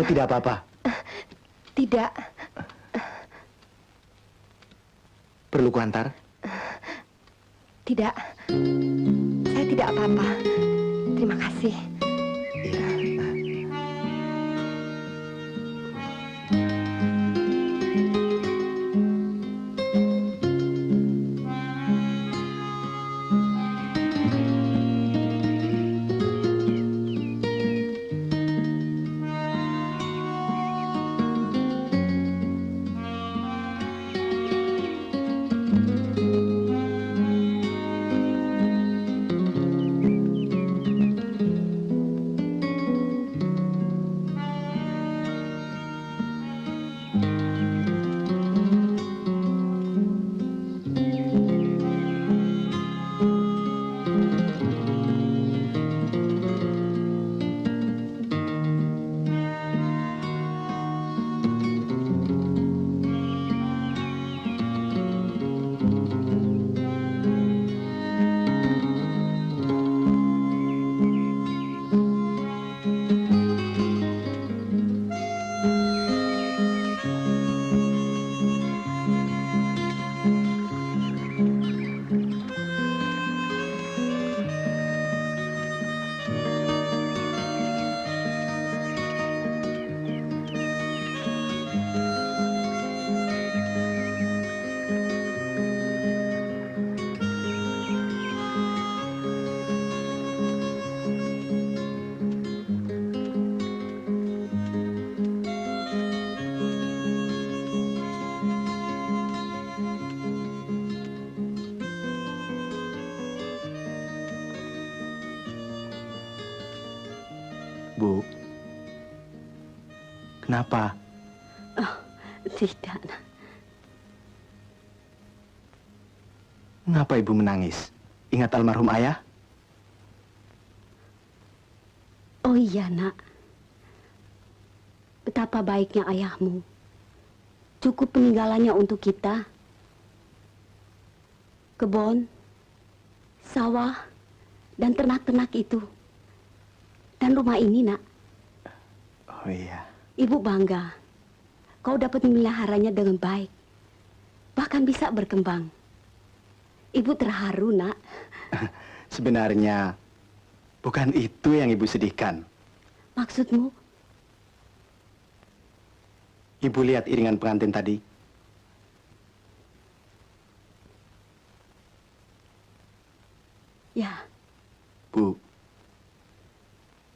tidak apa-apa? Tidak. Perlu kuantar? Tidak. Saya tidak apa-apa. Terima kasih. Iya. Bu, kenapa? Oh, tidak. Mengapa ibu menangis? Ingat almarhum ayah? Oh iya, nak. Betapa baiknya ayahmu. Cukup peninggalannya untuk kita. Kebun, sawah, dan ternak-ternak itu. Dan rumah ini, nak. Oh iya. Ibu bangga. Kau dapat memeliharanya dengan baik. Bahkan bisa berkembang. Ibu terharu, nak. Sebenarnya, bukan itu yang ibu sedihkan. Maksudmu? Ibu lihat iringan pengantin tadi? Ya. Bu,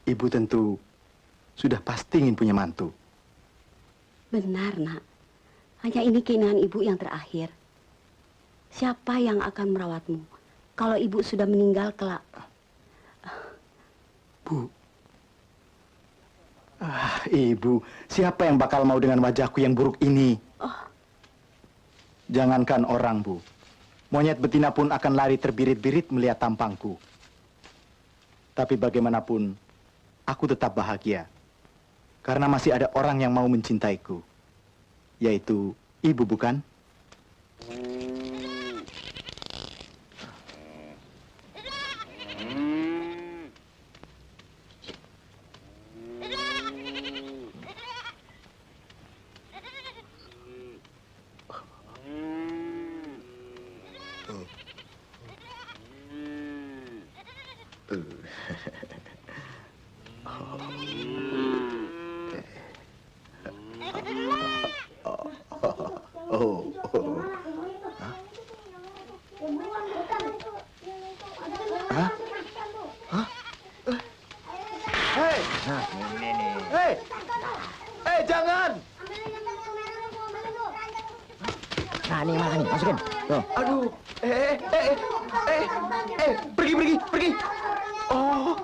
ibu tentu sudah pasti ingin punya mantu. Benar, nak. Hanya ini keinginan ibu yang terakhir. Siapa yang akan merawatmu kalau ibu sudah meninggal kelak? Bu. Ibu, siapa yang bakal mau dengan wajahku yang buruk ini? Oh. Jangankan orang, Bu. Monyet betina pun akan lari terbirit-birit melihat tampangku. Tapi bagaimanapun, aku tetap bahagia. Karena masih ada orang yang mau mencintaiku. Yaitu ibu, bukan? Jangan! Nah, ini mana nih? Masukin. Tuh. Aduh, pergi. Oh,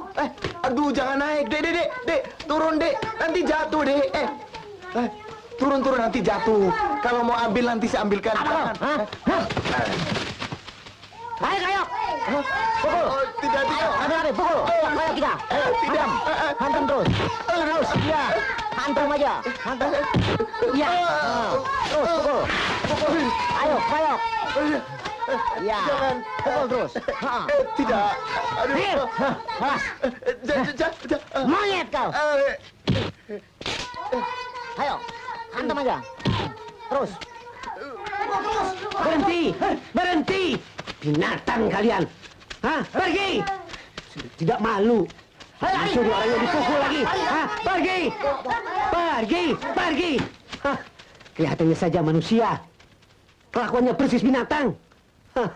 aduh, jangan naik, dek, turun, dek, nanti jatuh, dek, turun, nanti jatuh. Kalau mau ambil nanti saya ambilkan. Ayo. Pukul. Oh, tidak. Ada, pukul. Ayo kita. Tidak. Hantam terus. Ya. Hantam aja. Hantam. Ya. Terus pukul. Ayo. Ya. Jangan. Pukul terus. Tidak. Awas. Monyet kau. Ayo, hantam aja. Terus. Berhenti! Berhenti! Binatang kalian! Hah? Pergi! Tidak malu. Disuruh orang yang dipukul lagi. Hah? Pergi! Pergi! Pergi! Hah? Kelihatannya saja manusia. Kelakuannya persis binatang. Hah?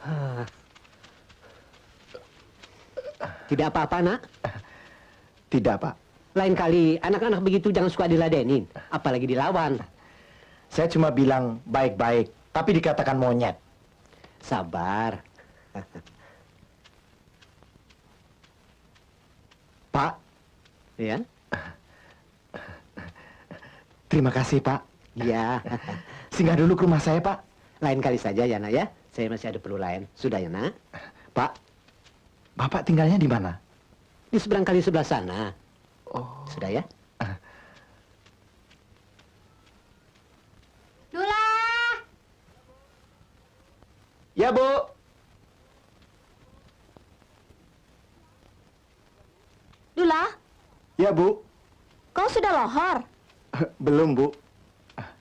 Hah. Tidak apa-apa, nak? Tidak, Pak. Lain kali anak-anak begitu jangan suka diladenin, apalagi dilawan. Saya cuma bilang baik-baik, tapi dikatakan monyet. Sabar. Pak, Ya? terima kasih, Pak. Ya. Singgah dulu ke rumah saya, Pak. Lain kali saja ya, nak ya. Saya masih ada perlu lain. Sudah ya, nak? Pak, Bapak tinggalnya di mana? Di seberang kali sebelah sana. Oh. Sudah ya? Dula! Ya, Bu. Dula, Ya, Bu. kau sudah lohor? Belum, Bu.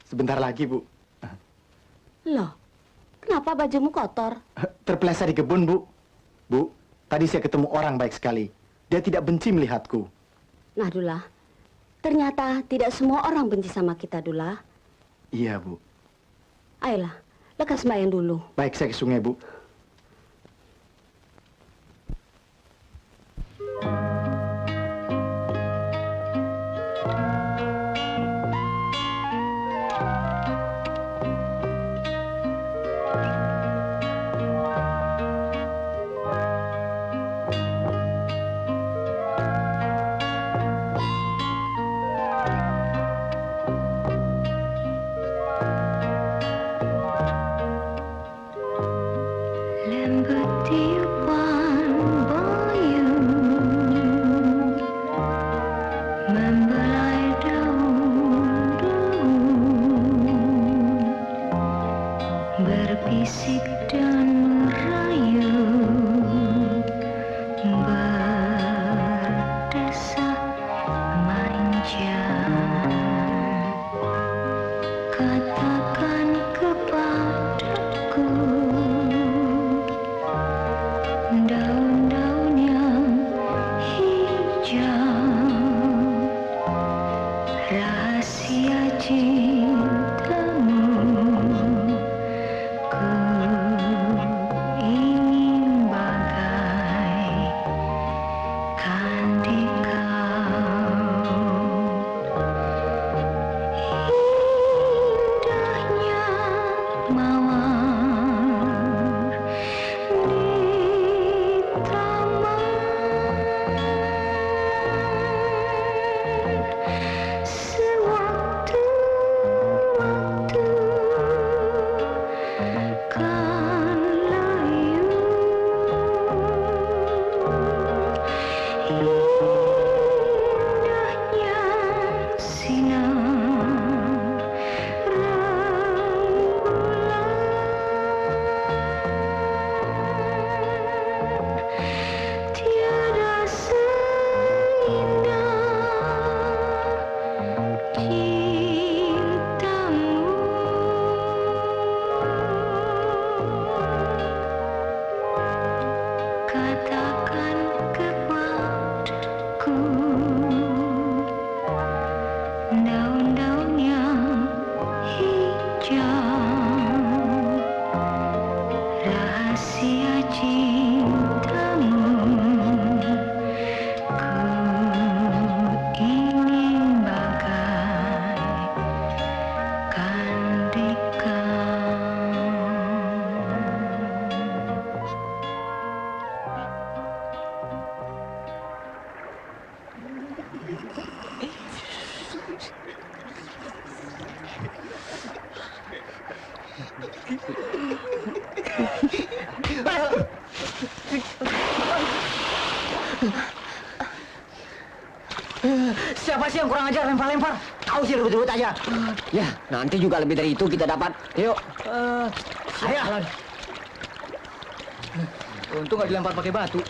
Sebentar lagi, Bu. Loh, kenapa bajumu kotor? Terpeleset di kebun, Bu. Bu, tadi saya ketemu orang baik sekali. Dia tidak benci melihatku. Nah, Dula, ternyata tidak semua orang benci sama kita, Dula. Iya, Bu. Ayolah, lekas sembahyang dulu. Baik, saya ke sungai, Bu. Lembut tiupan bayu membelai daun-daun, berbisik dan merayu, berdesak manja. Katakan kepadaku, daun-daun yang hijau, rahasia cintamu, ku ingin bagaikan di kau. Indahnya mawar di taman, sewaktu-waktu kan layu. Indahnya sinar rembulan, tiada seindah cintamu. Katakan kepadaku, daun-daun yang hijau, rahasia cintamu, ku ingin bagaikan di kau. Siapa sih yang kurang ajar lempar-lempar? Kau sih rebut-rebut aja. Ya, nanti juga lebih dari itu kita dapat. Yuk. Ayo. Untung nggak dilempar pakai batu.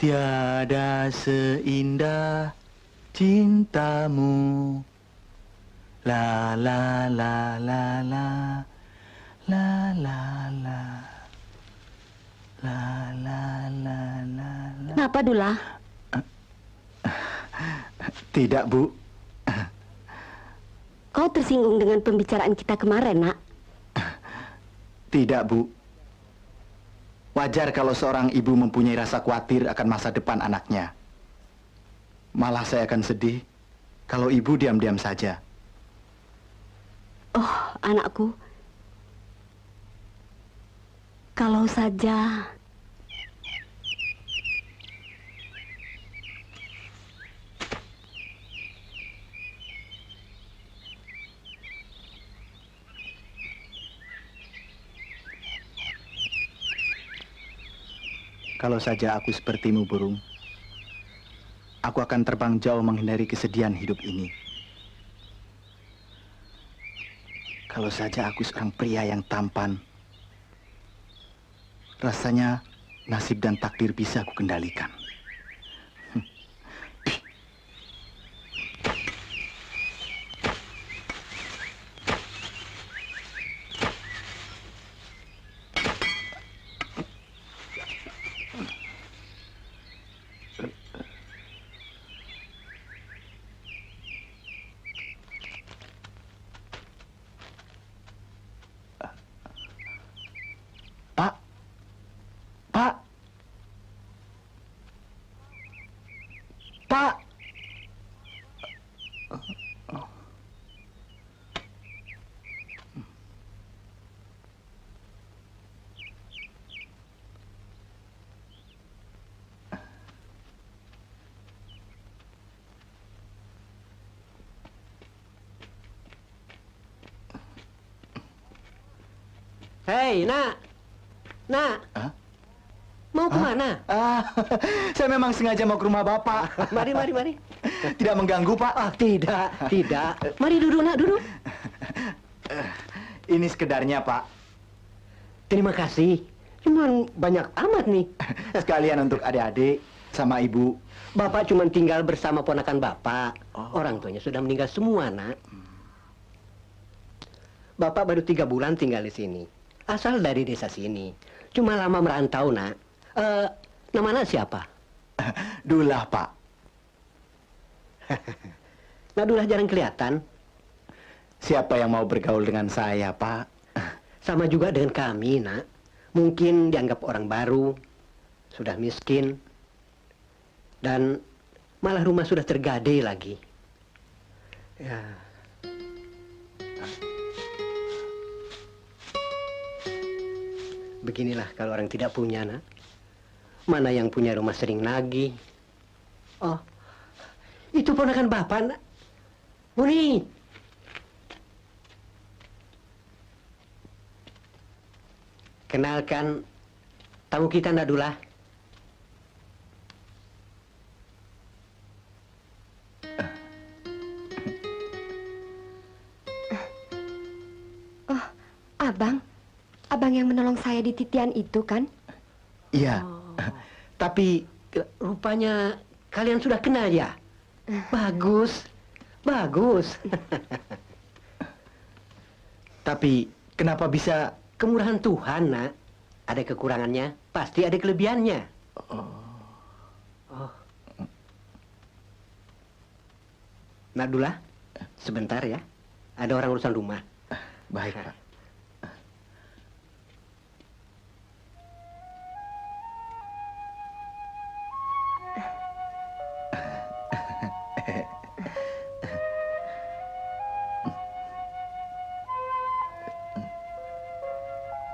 Tiada seindah cintamu. La la la la la la la la la la la la. Kenapa, Dula? Tidak, Bu. Kau tersinggung dengan pembicaraan kita kemarin, Nak? Tidak, Bu. Wajar kalau seorang ibu mempunyai rasa khawatir akan masa depan anaknya. Malah saya akan sedih kalau ibu diam-diam saja. Oh, anakku. Kalau saja... Kalau saja aku sepertimu, burung, aku akan terbang jauh menghindari kesedihan hidup ini. Kalau saja aku seorang pria yang tampan, rasanya nasib dan takdir bisa aku kendalikan. Pak, Pak, Pak. Hei, Nak. Nak. Hah? Mau kemana? Saya memang sengaja mau ke rumah Bapak. Mari, mari, mari. Tidak mengganggu, Pak? Ah, tidak, tidak. Mari duduk, Nak, duduk. Ini sekedarnya, Pak. Terima kasih. Cuman banyak amat nih. Sekalian untuk adik-adik sama ibu. Bapak cuma tinggal bersama ponakan Bapak. Orang tuanya sudah meninggal semua, Nak. Bapak baru 3 bulan tinggal di sini. Asal dari desa sini. Cuma lama merantau, Nak. Nama Nak siapa? Dullah, Pak. Nak Dullah jarang kelihatan. Siapa yang mau bergaul dengan saya, Pak? Sama juga dengan kami, Nak. Mungkin dianggap orang baru, sudah miskin, dan malah rumah sudah tergadai lagi. Ya. Beginilah kalau orang tidak punya, Nak. Mana yang punya rumah sering nagih. Oh, itu ponakan Bapak, Nak. Muni. Kenalkan tamu kita, Nak Dullah. Oh, Abang. Abang yang menolong saya di titian itu, kan? Iya. Tapi Rupanya kalian sudah kenal ya? Bagus, bagus. tapi kenapa bisa Kemurahan Tuhan, Nak. Ada kekurangannya, pasti ada kelebihannya. Oh. Nak Dullah, sebentar ya. Ada orang urusan rumah. baik, Pak?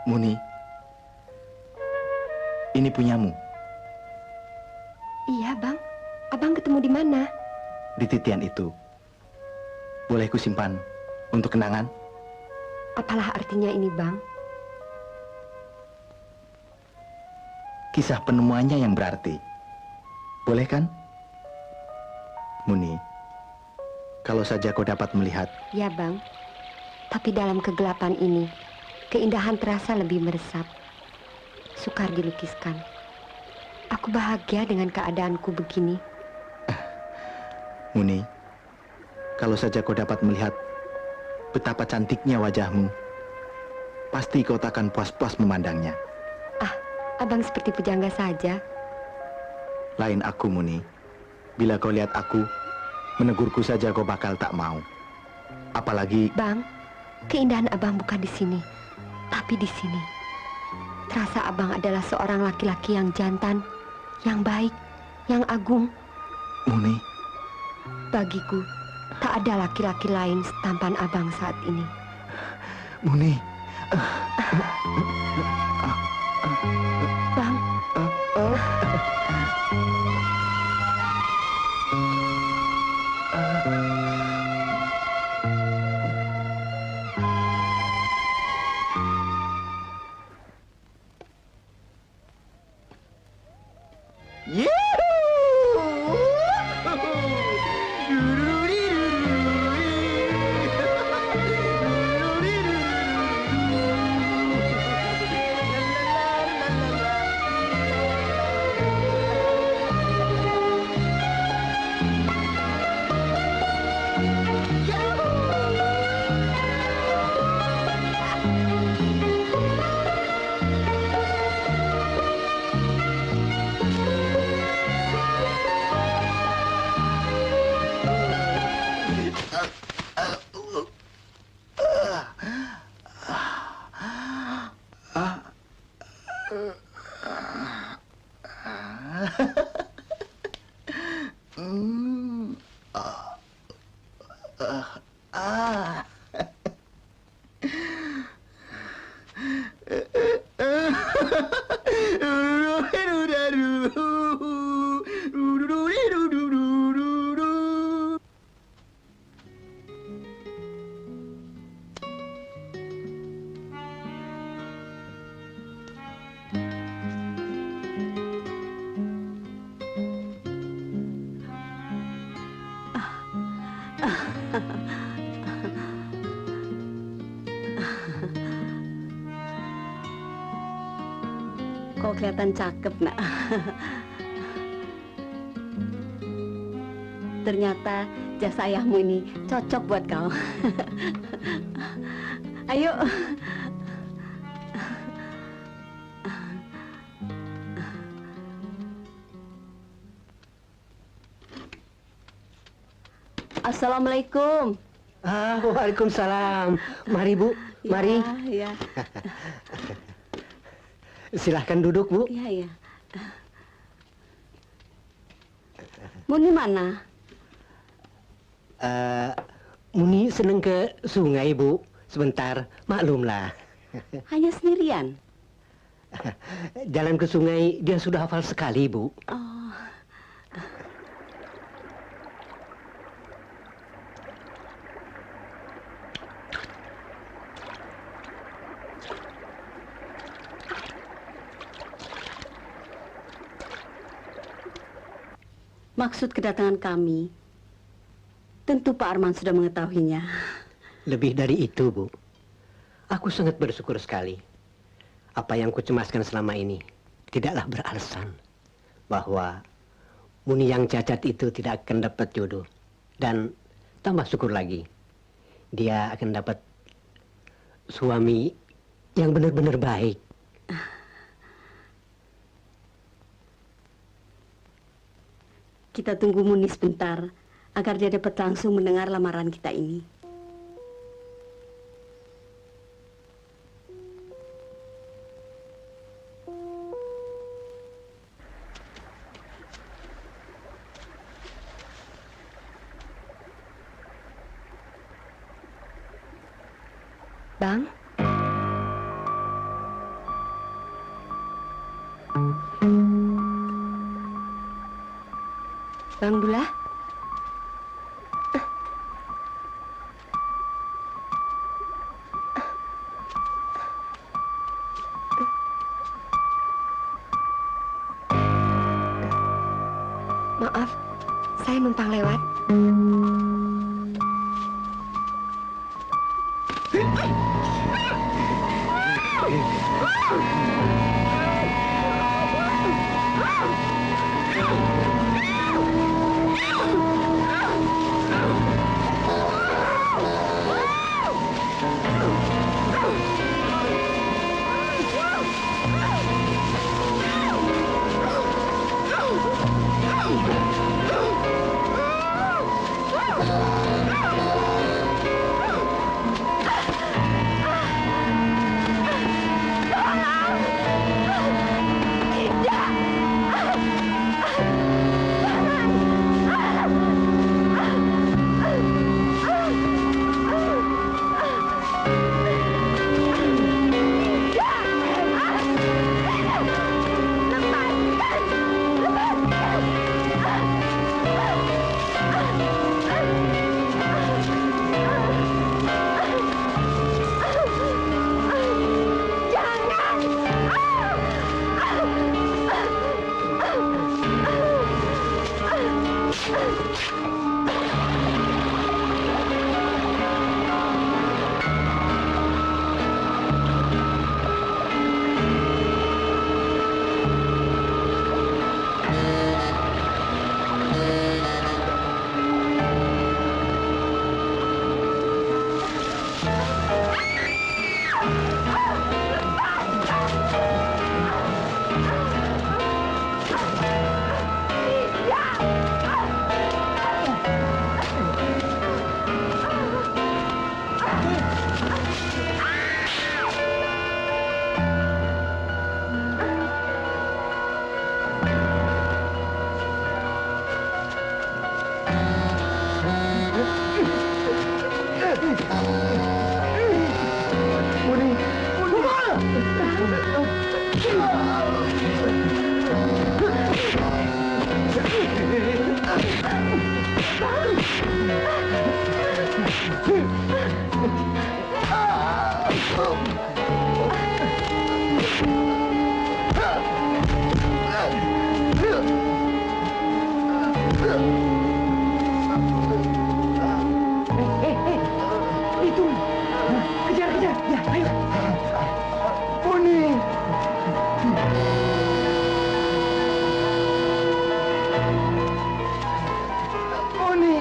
Muni, ini punyamu. Iya, Bang. Abang ketemu di mana? Di titian itu. Boleh kusimpan untuk kenangan? Apalah artinya ini, Bang? Kisah penemuannya yang berarti. Boleh kan? Muni, kalau saja kau dapat melihat. Ya, Bang. Tapi dalam kegelapan ini, keindahan terasa lebih meresap. Sukar dilukiskan. Aku bahagia dengan keadaanku begini. Muni, kalau saja kau dapat melihat betapa cantiknya wajahmu, pasti kau takkan puas-puas memandangnya. Ah, abang seperti pujangga saja. Lain aku, Muni. Bila kau lihat aku, menegurku saja kau bakal tak mau. Apalagi... Bang, keindahan abang bukan di sini, tapi di sini. Terasa abang adalah seorang laki-laki yang jantan, yang baik, yang agung. Muni, Bagiku, tak ada laki-laki lain setampan abang saat ini. Muni. Bang, kau kelihatan cakep, nak. Ternyata jasa ayahmu ini cocok buat kau. Ayo. Assalamualaikum. Waalaikumsalam. Mari, Bu. Mari. Ya, Silahkan duduk, Bu. ya, ya. Muni mana? Muni seneng ke sungai, Bu. Sebentar, maklumlah. Hanya sendirian. Jalan ke sungai dia sudah hafal sekali, Bu. Oh. Maksud kedatangan kami, tentu Pak Arman sudah mengetahuinya. Lebih dari itu, Bu. Aku sangat bersyukur sekali. Apa yang kucemaskan selama ini tidaklah beralasan bahwa Muni yang cacat itu tidak akan dapat jodoh. Dan tambah syukur lagi, dia akan dapat suami yang benar-benar baik. Kita tunggu Muni sebentar agar dia dapat langsung mendengar lamaran kita ini. Bang, Bang Dula, maaf, saya numpang lewat. Itu. Kejar, kejar. Ya, ayo. Muni! Muni!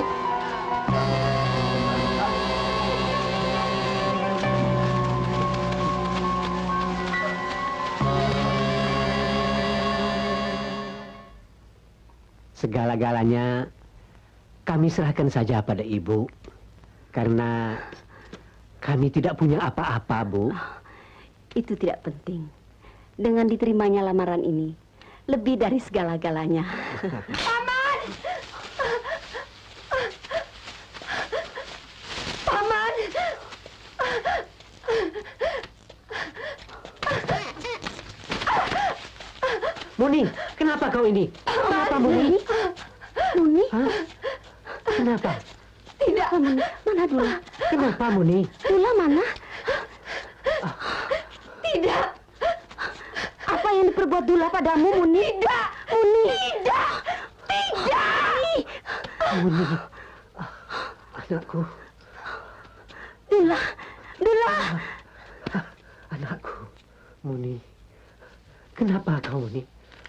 Segala-galanya kami serahkan saja pada ibu. Karena kami tidak punya apa-apa, Bu. Itu tidak penting. Dengan diterimanya lamaran ini, lebih dari segala-galanya. Paman! Paman! Muni, kenapa kau ini? Kenapa, Muni? Muni? Hah? Kenapa? Tidak. Mana Dula? Kenapa, Muni? Dula mana? Tidak! Apa yang diperbuat Dula padamu, Muni? Tidak! Muni! Tidak! Tidak! Muni. Anakku. Dula! Dula! Anakku. Muni. Kenapa kau, Muni?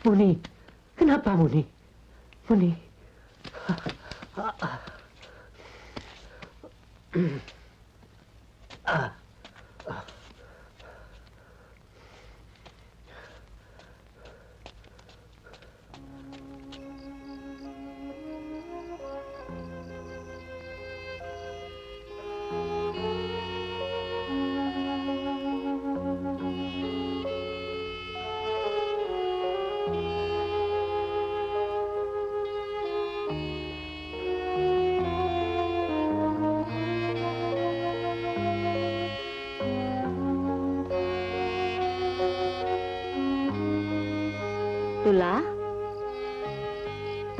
Muni. Kenapa, Muni? Muni. Dula,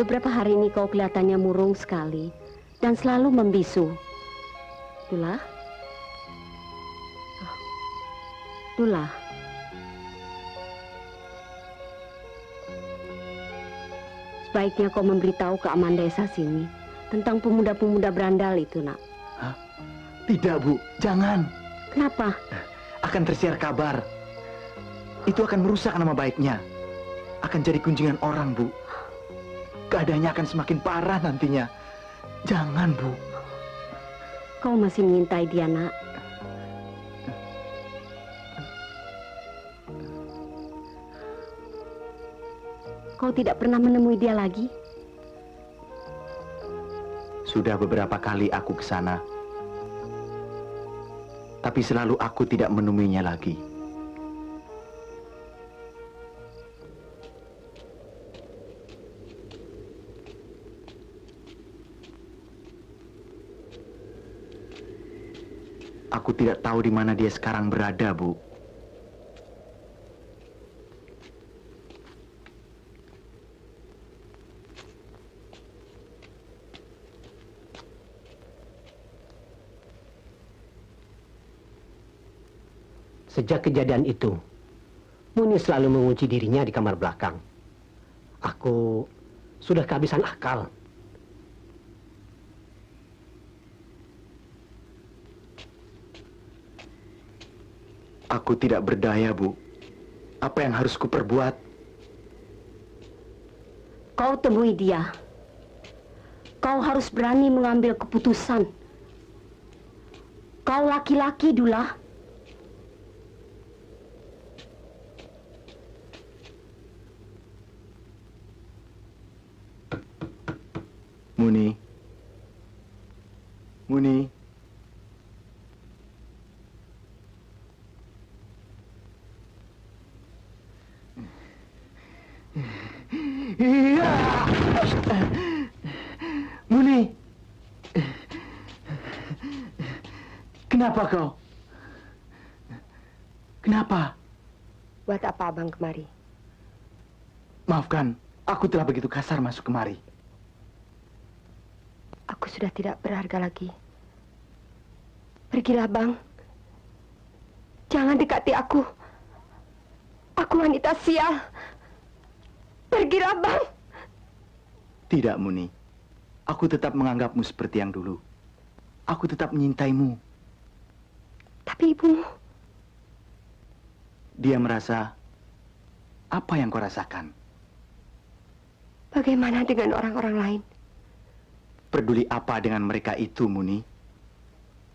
beberapa hari ini kau kelihatannya murung sekali dan selalu membisu. Dula? Oh. Dula? Sebaiknya kau memberitahu ke Amanda Esa sini tentang pemuda-pemuda berandal itu, nak. Tidak, Bu. Jangan. Kenapa? Akan tersiar kabar. Itu akan merusak nama baiknya. Akan jadi kunjungan orang, Bu. Keadaannya akan semakin parah nantinya. Jangan, Bu. Kau masih mencintai dia, nak. Kau tidak pernah menemui dia lagi? Sudah beberapa kali aku ke sana. Tapi selalu aku tidak menemuinya lagi. Aku tidak tahu di mana dia sekarang berada, Bu. Sejak kejadian itu, Muni selalu mengunci dirinya di kamar belakang. Aku sudah kehabisan akal. Aku tidak berdaya, Bu. Apa yang harus kuperbuat? Kau temui dia. Kau harus berani mengambil keputusan. Kau laki-laki, Dula. Muni. Muni. Iya. Muni. Kenapa kau? Kenapa? Buat apa abang kemari? Maafkan, aku telah begitu kasar masuk kemari. Aku sudah tidak berharga lagi. Pergilah, Bang. Jangan dekati aku. Aku wanita sial. Pergilah, Bang. Tidak, Muni. Aku tetap menganggapmu seperti yang dulu. Aku tetap menyintaimu. Tapi ibumu, Dia merasa apa yang kau rasakan. bagaimana dengan orang-orang lain? Peduli apa dengan mereka itu, Muni?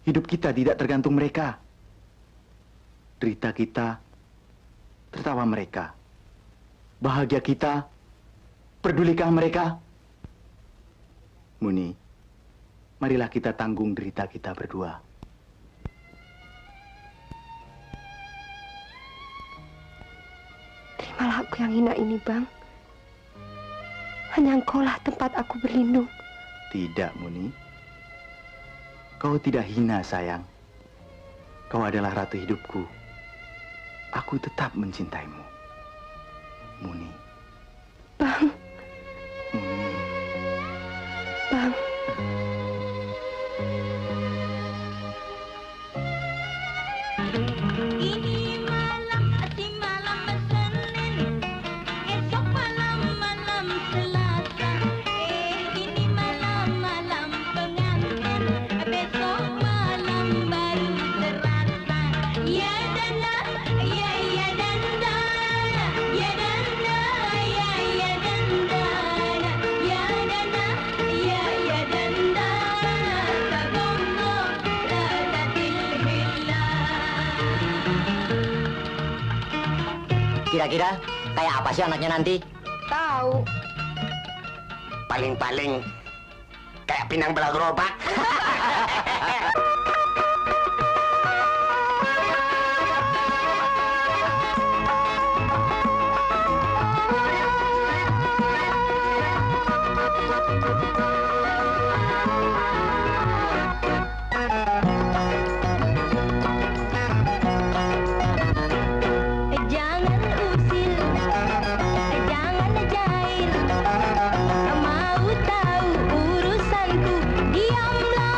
Hidup kita tidak tergantung mereka. Derita kita, tertawa mereka. Bahagia kita, pedulikah mereka? Muni, marilah kita tanggung derita kita berdua. Terimalah aku yang hina ini, Bang. Hanya engkaulah tempat aku berlindung. Tidak, Muni. Kau tidak hina, sayang. Kau adalah ratu hidupku. Aku tetap mencintaimu. Muni. Bang, Muni. Bang. Ini malam hati malam Senin, esok malam malam Selasa. Ini malam malam pengantin, besok malam baru terasa. Ya dana, ya danda, ya danda, ya danda, ya dana, ya danda. Tagono ladatil hilal. Kira-kira kayak apa sih anaknya nanti? Tahu. Paling-paling kayak pinang belah gerobak. Jangan usil, jangan jahil. Mau tahu urusanku, diamlah.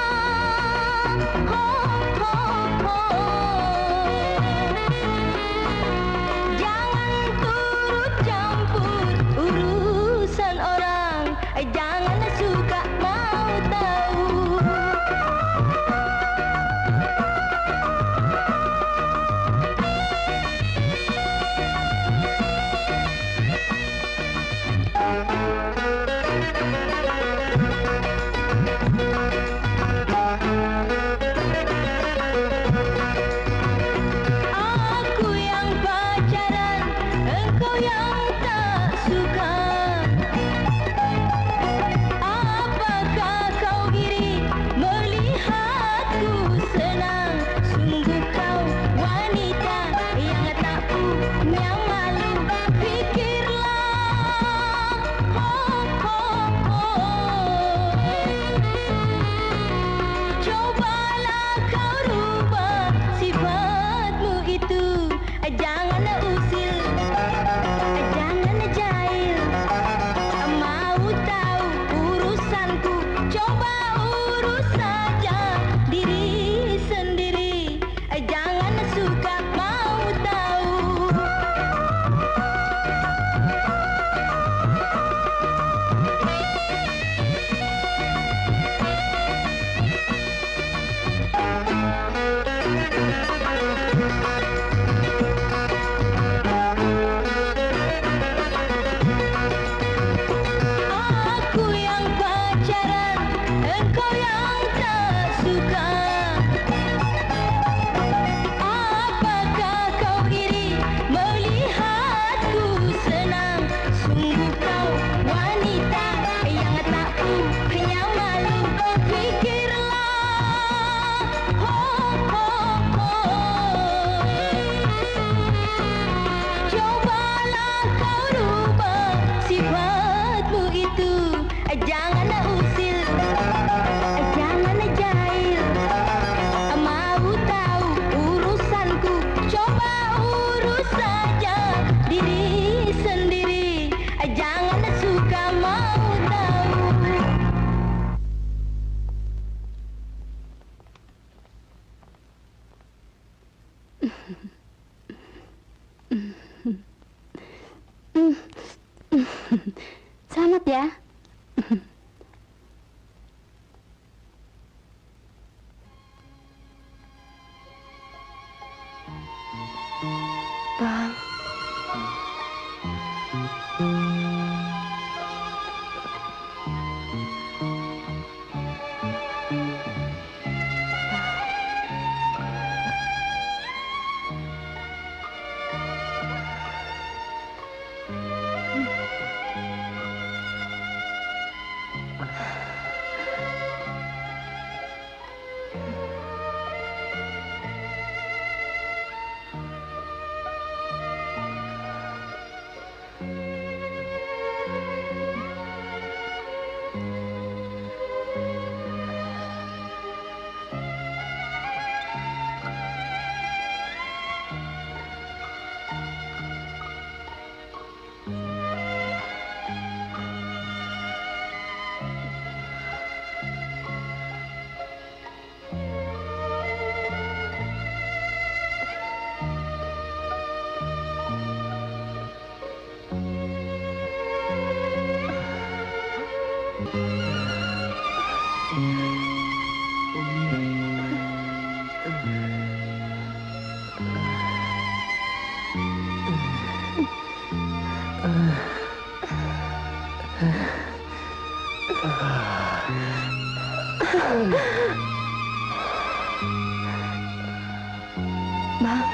Bang,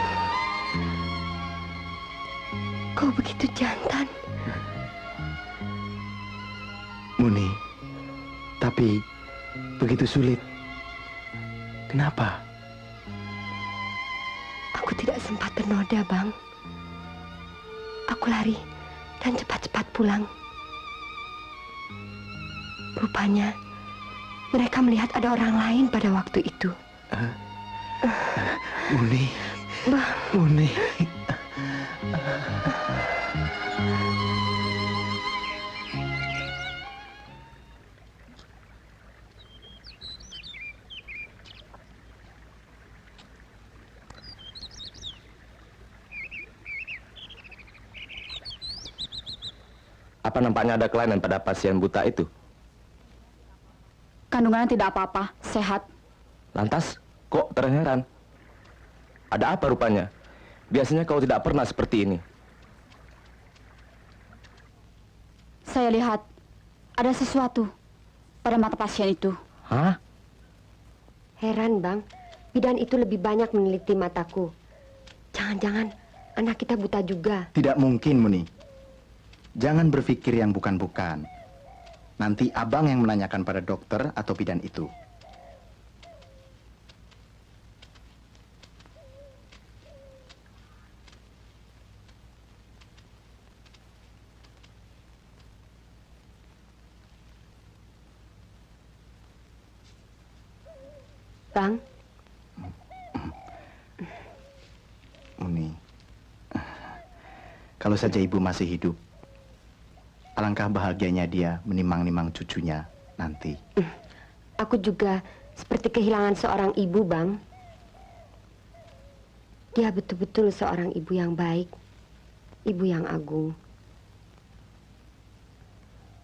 kau begitu jantan. Muni, tapi begitu sulit. Kenapa? Aku tidak sempat ternoda, Bang. Aku lari dan cepat-cepat pulang. Rupanya mereka melihat ada orang lain pada waktu itu. Muni, Bang, Muni. Apa nampaknya ada kelainan pada pasien buta itu? Kandungannya tidak apa-apa, sehat. Lantas, kok terheran? Ada apa rupanya? Biasanya kau tidak pernah seperti ini. Saya lihat ada sesuatu pada mata pasien itu. Hah? heran, Bang. Bidan itu lebih banyak meneliti mataku. Jangan-jangan anak kita buta juga. Tidak mungkin, Muni. Jangan berpikir yang bukan-bukan. Nanti abang yang menanyakan pada dokter atau bidan itu. Bang, Muni, kalau saja ibu masih hidup, alangkah bahagianya dia menimang-nimang cucunya nanti. aku juga seperti kehilangan seorang ibu, Bang. Dia betul-betul seorang ibu yang baik, ibu yang agung.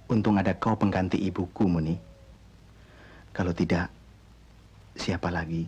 Untung ada kau pengganti ibuku, Muni. Kalau tidak, siapa lagi?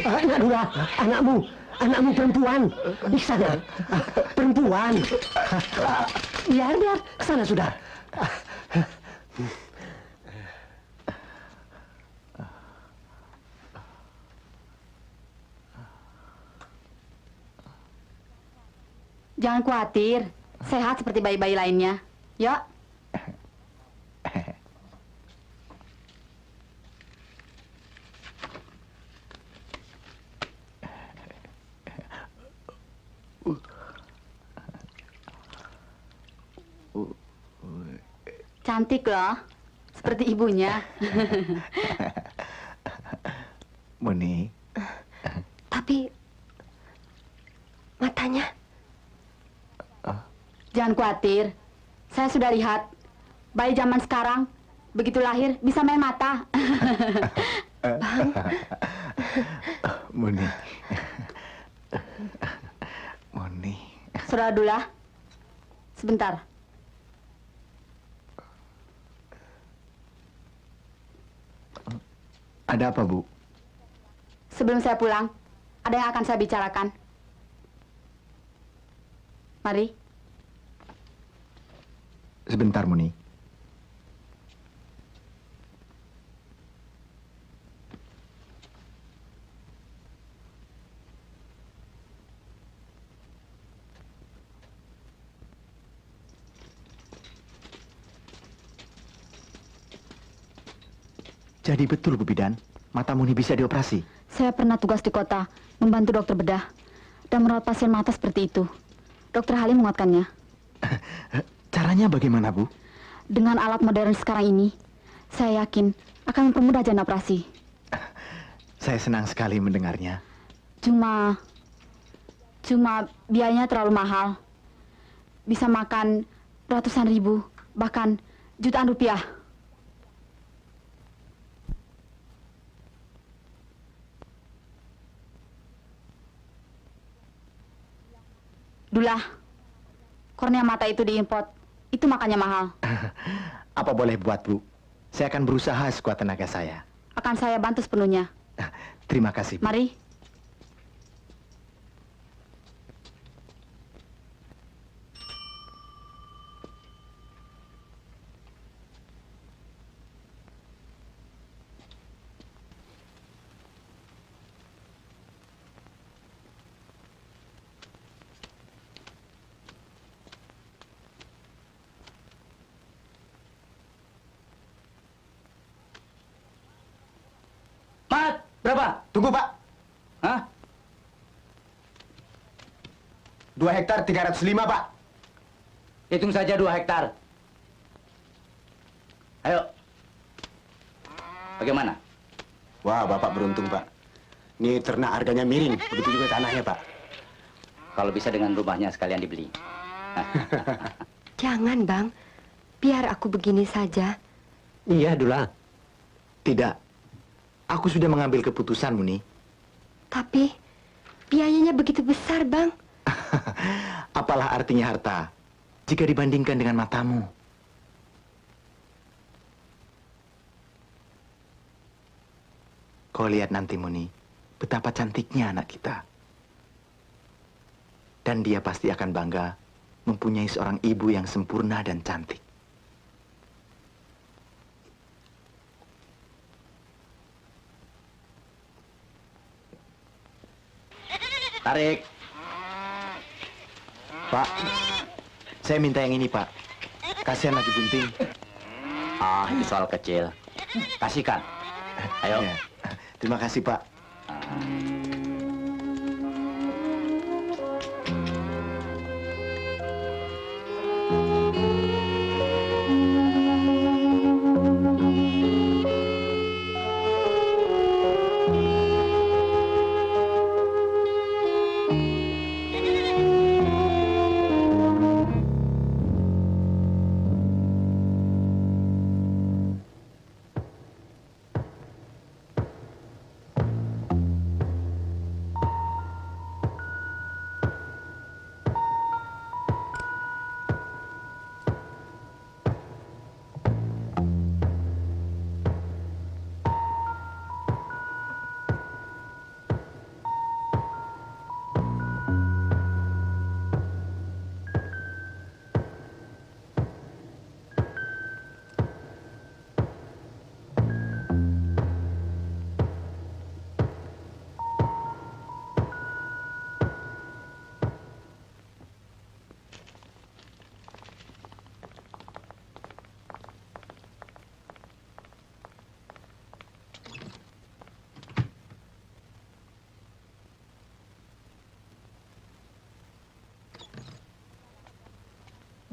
Anak Dura, anakmu perempuan. Di sana, perempuan. Biar, sana sudah. Jangan khawatir, sehat seperti bayi-bayi lainnya. Yuk. Cantik loh. seperti ibunya. Muni, Tapi matanya Jangan khawatir, saya sudah lihat. Bayi zaman sekarang, begitu lahir bisa main mata. Muni, Muni. Saudara Dula, sebentar. Ada apa, Bu? Sebelum saya pulang, ada yang akan saya bicarakan. Mari. Sebentar, Muni. Jadi betul, Bu Bidan, mata Muni bisa dioperasi. Saya pernah tugas di kota, membantu dokter bedah, dan merawat pasien mata seperti itu. Dokter Halim menguatkannya. Caranya bagaimana, Bu? Dengan alat modern sekarang ini, saya yakin akan mempermudah jalan operasi. Saya senang sekali mendengarnya. Cuma biayanya terlalu mahal. Bisa makan ratusan ribu, bahkan jutaan rupiah. Dula, kornea mata itu diimport. Itu makanya mahal. Apa boleh buat, Bu? Saya akan berusaha sekuat tenaga saya. Akan saya bantu sepenuhnya. Terima kasih, Bu. Mari. Mat, berapa? Tunggu, Pak. Hah? 2 hektar 305, Pak. Hitung saja 2 hektar. Ayo. Bagaimana? Wah, Bapak beruntung, Pak. Ini ternak harganya miring, begitu juga tanahnya, Pak. Kalau bisa dengan rumahnya sekalian dibeli. jangan, Bang. Biar aku begini saja. Iya, Dula. Tidak. Aku sudah mengambil keputusan, Muni. Tapi biayanya begitu besar, Bang. Apalah artinya harta jika dibandingkan dengan matamu? Kau lihat nanti, Muni, betapa cantiknya anak kita. Dan dia pasti akan bangga mempunyai seorang ibu yang sempurna dan cantik. Tarik. Pak, saya minta yang ini, Pak. Kasihan lagi bunting. Ah, itu soal kecil. Kasihkan. Ayo. Ya. Terima kasih, Pak.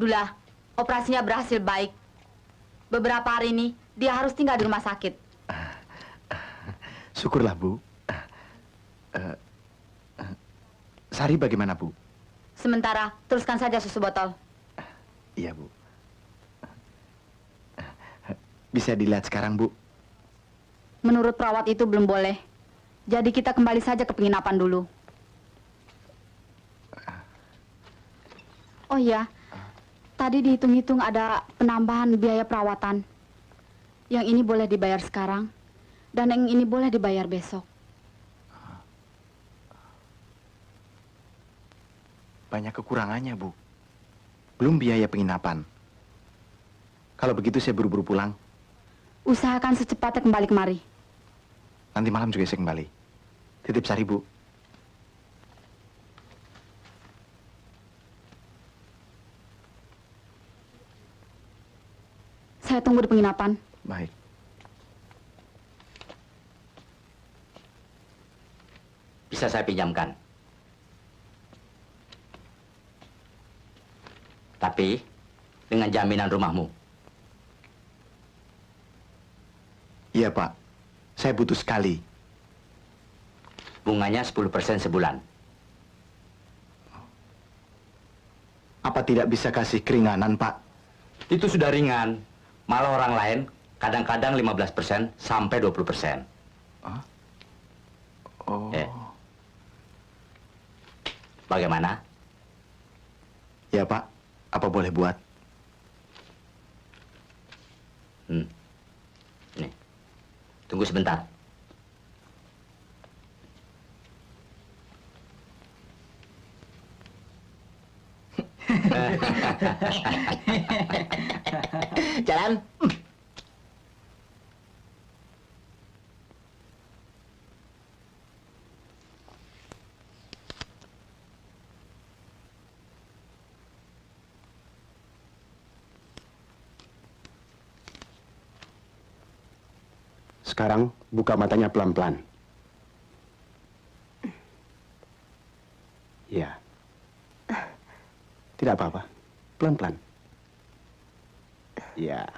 Dula, operasinya berhasil baik. Beberapa hari ini, Dia harus tinggal di rumah sakit. Syukurlah, Bu. Sari bagaimana, Bu? Sementara, teruskan saja susu botol. Iya, Bu. Bisa dilihat sekarang, Bu? Menurut perawat itu belum boleh. Jadi kita kembali saja ke penginapan dulu. Oh iya, tadi dihitung-hitung ada penambahan biaya perawatan. Yang ini boleh dibayar sekarang, dan yang ini boleh dibayar besok. Banyak kekurangannya, Bu. Belum biaya penginapan. Kalau begitu saya buru-buru pulang. Usahakan secepatnya kembali kemari. Nanti malam juga saya kembali. Titip Sari, Bu. Saya tunggu di penginapan. Baik. Bisa saya pinjamkan. Tapi dengan jaminan rumahmu. Iya, Pak. Saya butuh sekali. Bunganya 10% sebulan. Apa tidak bisa kasih keringanan, Pak? Itu sudah ringan. Malah orang lain kadang-kadang 15% sampai 20%. Oh. Bagaimana? Ya, Pak. Apa boleh buat? Nih. Tunggu sebentar. Jalan. Sekarang buka matanya pelan-pelan. Ya. Tidak apa-apa. Pelan-pelan. Ya.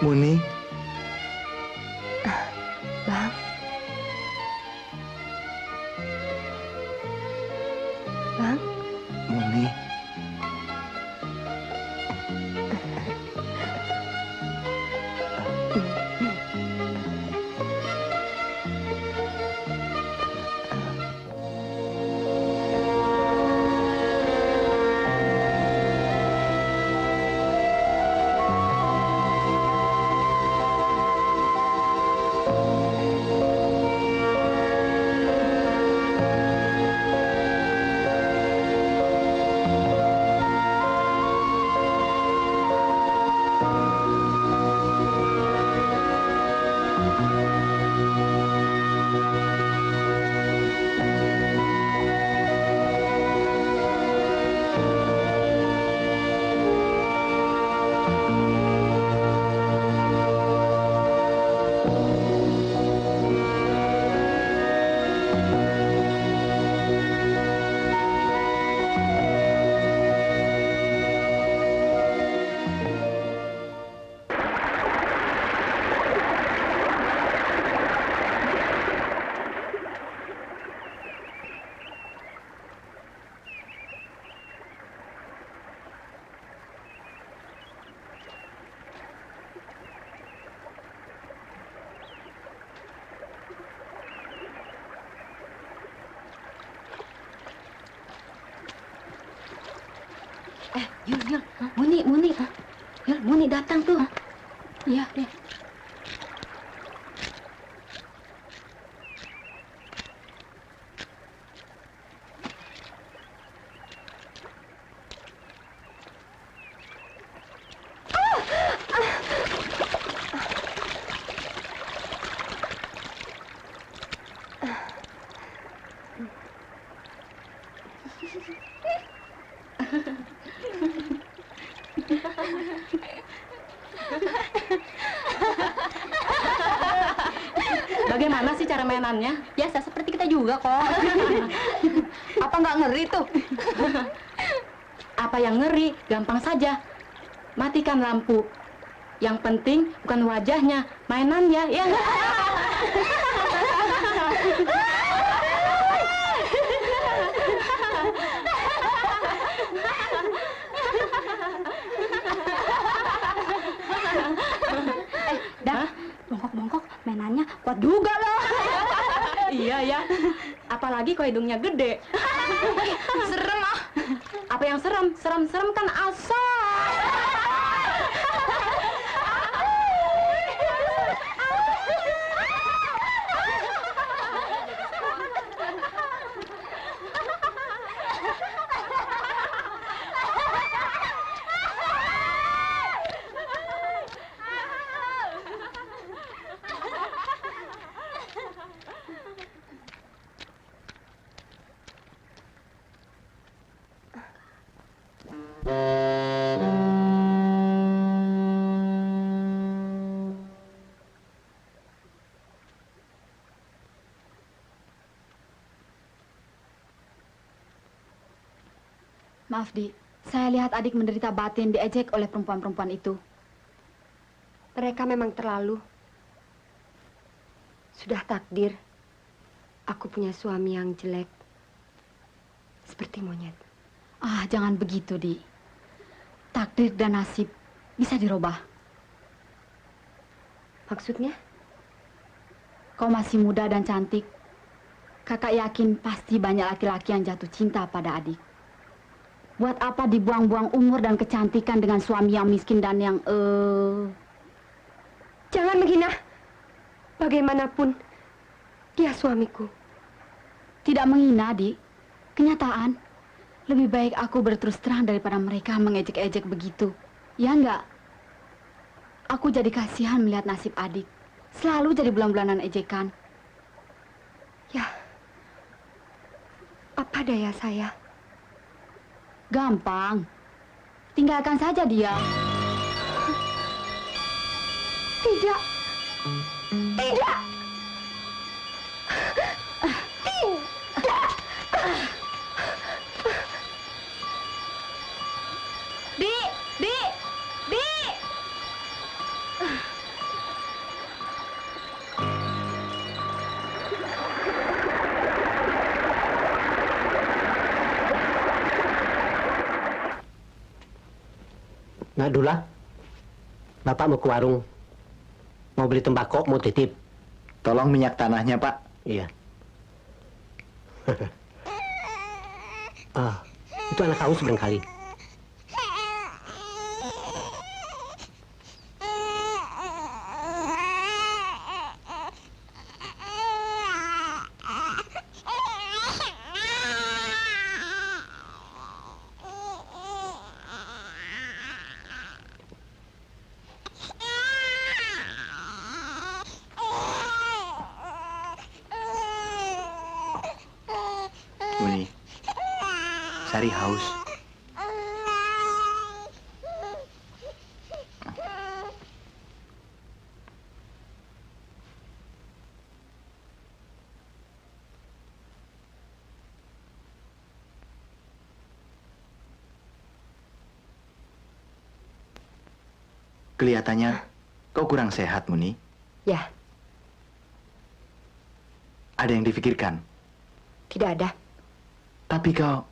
Muni. Bang. Bang. Muni. Yul, Muni. Yul, Muni datang tuh. Iya, deh. Bagaimana sih cara mainannya? Biasa seperti kita juga kok. Apa nggak ngeri tuh? Apa yang ngeri? Gampang saja. Matikan lampu. Yang penting bukan wajahnya, mainannya, ya nggak? Dah, bongkok-bongkok mainannya kuat juga loh. Iya ya. Apalagi kok hidungnya gede. Serem ah. Apa yang serem? Serem-serem kan asal. Maaf, Di. Saya lihat adik menderita batin diejek oleh perempuan-perempuan itu. Mereka memang terlalu. Sudah takdir. Aku punya suami yang jelek. Seperti monyet. Ah, jangan begitu, Di. Takdir dan nasib bisa dirubah. Maksudnya? Kau masih muda dan cantik. Kakak yakin pasti banyak laki-laki yang jatuh cinta pada adik. Buat apa dibuang-buang umur dan kecantikan dengan suami yang miskin dan yang Jangan menghina. Bagaimanapun, dia suamiku. Tidak menghina, Di. Kenyataan. Lebih baik aku berterus terang daripada mereka mengejek-ejek begitu. Ya enggak? Aku jadi kasihan melihat nasib adik. Selalu jadi bulan-bulanan ejekan. Ya, apa daya saya? Gampang. Tinggalkan saja dia. Tidak. Tidak. Di! Di! Di! Nak Dula, Bapak mau ke warung. Mau beli tembakau, mau titip. Tolong minyak tanahnya, Pak. Iya. Ah, itu anak haus barangkali. Muni, Sari haus. Kelihatannya kau kurang sehat, Muni. Ya, Ada yang difikirkan. tidak ada. Tapi kau...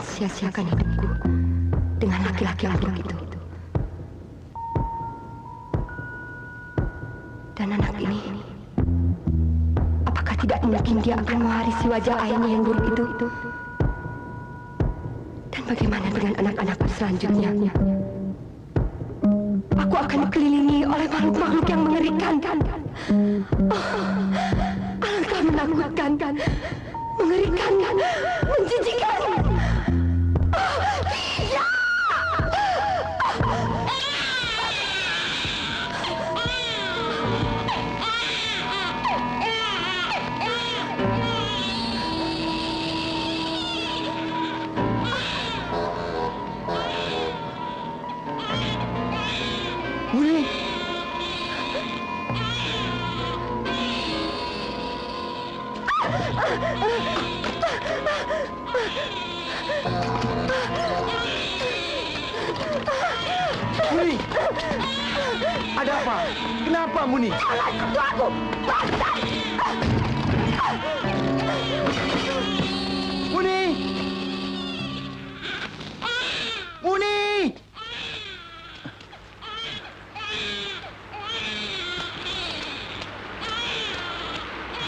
sia-siakan hidupku dengan laki-laki buruk itu. Dan anak ini, apakah tidak mungkin dia akan mewarisi wajah ayahnya yang buruk itu? Dan bagaimana dengan anak-anakku selanjutnya? Aku akan dikelilingi oleh makhluk-makhluk yang mengerikan. Alangkah menakutkan, mengerikan, menjijikkan. Tidak! Muni! Muni! Ada apa? Kenapa, Muni? Jangan sentuh aku! Bastard! Muni! Muni!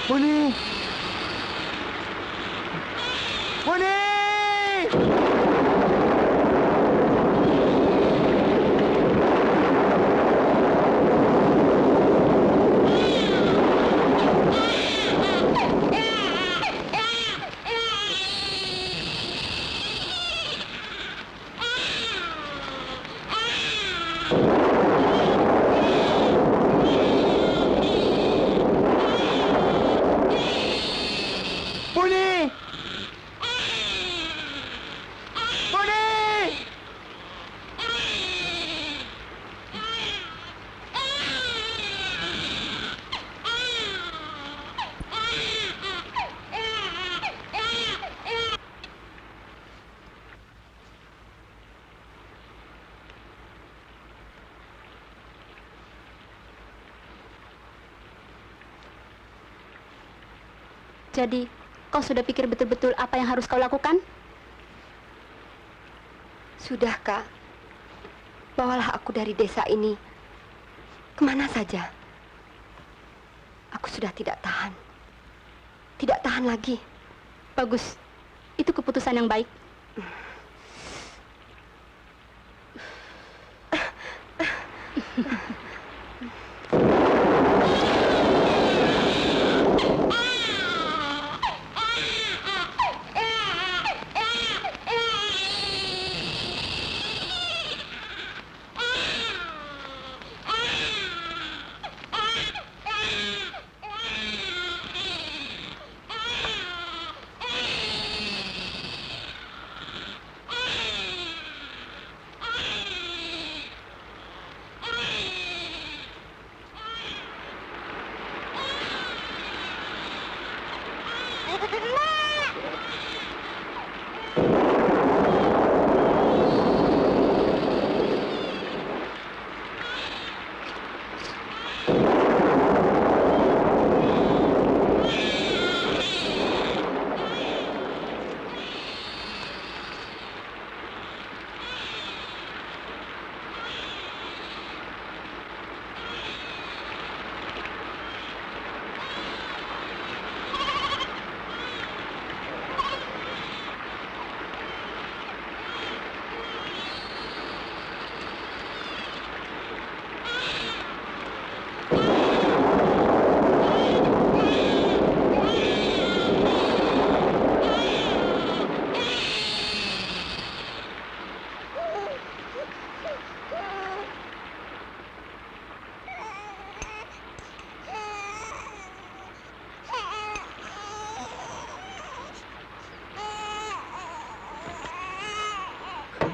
Muni! Muni! Muni! Muni! Jadi, kau sudah pikir betul-betul apa yang harus kau lakukan? Sudah, Kak. Bawalah aku dari desa ini. Kemana saja. Aku sudah tidak tahan. Tidak tahan lagi. Bagus. Itu keputusan yang baik.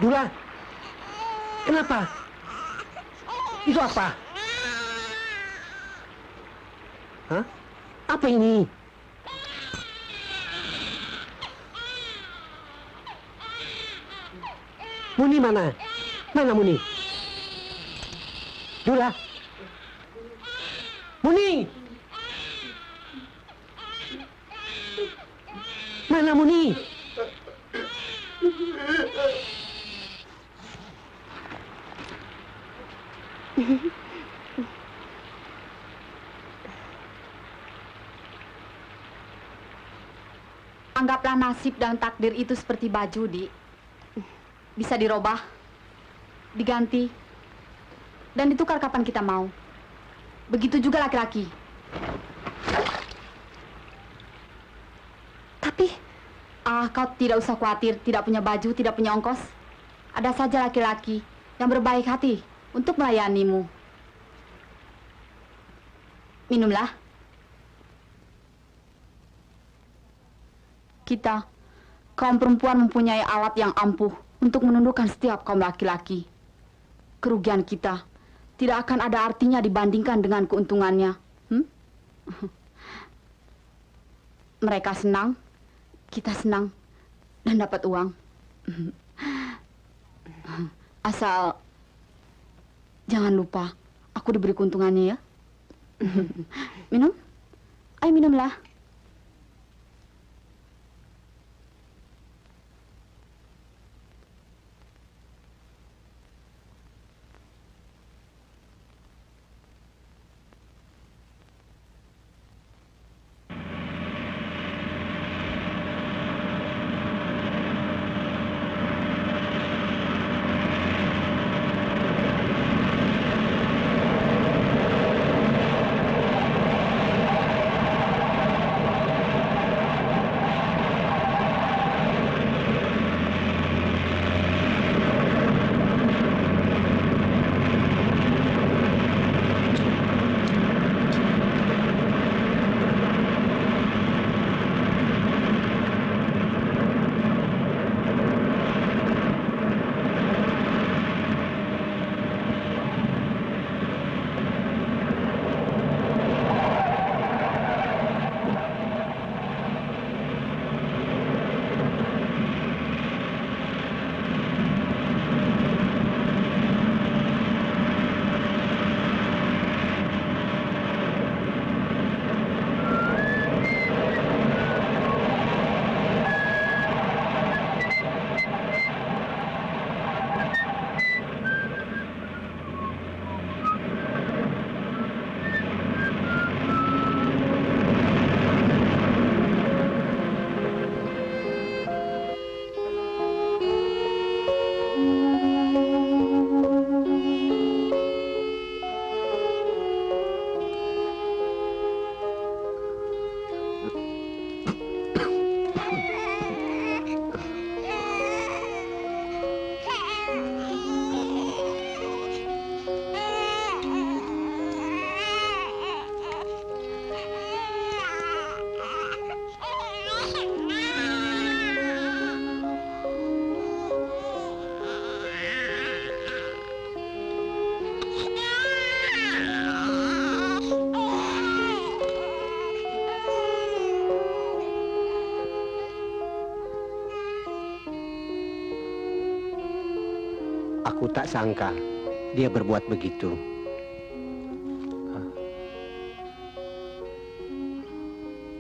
Dula, kenapa? Itu apa? Hah? Apa ini? Muni mana? Mana Muni? Dula. Muni! Mana Muni? Anggaplah nasib dan takdir itu seperti baju, Di. Bisa dirubah, diganti, dan ditukar kapan kita mau. Begitu juga laki-laki. Tapi Kau tidak usah khawatir, tidak punya baju, tidak punya ongkos. Ada saja laki-laki yang berbaik hati untuk melayanimu. Minumlah. Kita, kaum perempuan mempunyai alat yang ampuh untuk menundukkan setiap kaum laki-laki. Kerugian kita tidak akan ada artinya dibandingkan dengan keuntungannya. Mereka senang, kita senang, dan dapat uang. Asal jangan lupa, aku diberi keuntungannya ya. Minum? Ayo minumlah. Aku tak sangka dia berbuat begitu.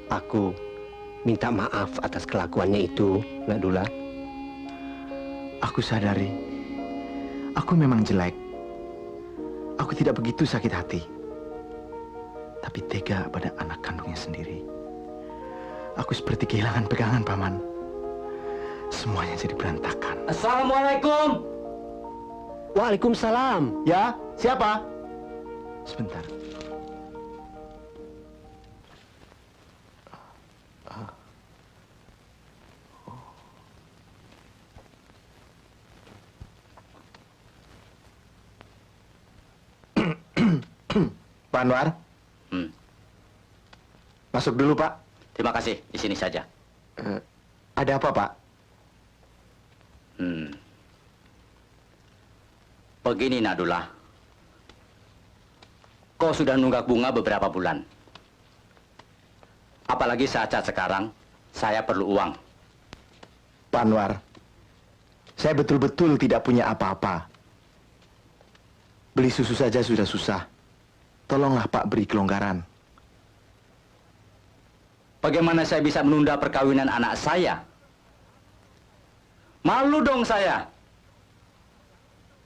Aku minta maaf atas kelakuannya itu, Nak Dula. Aku sadari, aku memang jelek. Aku tidak begitu sakit hati. Tapi tega pada anak kandungnya sendiri. Aku seperti kehilangan pegangan, Paman. Semuanya jadi berantakan. Assalamualaikum. Waalaikumsalam. Ya, siapa? Sebentar. Pak Anwar, masuk dulu, Pak. Terima kasih, di sini saja. Ada apa, Pak? Begini, Nadula. Kau sudah nunggak bunga beberapa bulan. Apalagi saat sekarang, saya perlu uang. Pak Anwar, saya betul-betul tidak punya apa-apa. Beli susu saja sudah susah. Tolonglah Pak beri kelonggaran. Bagaimana saya bisa menunda perkawinan anak saya? Malu dong saya.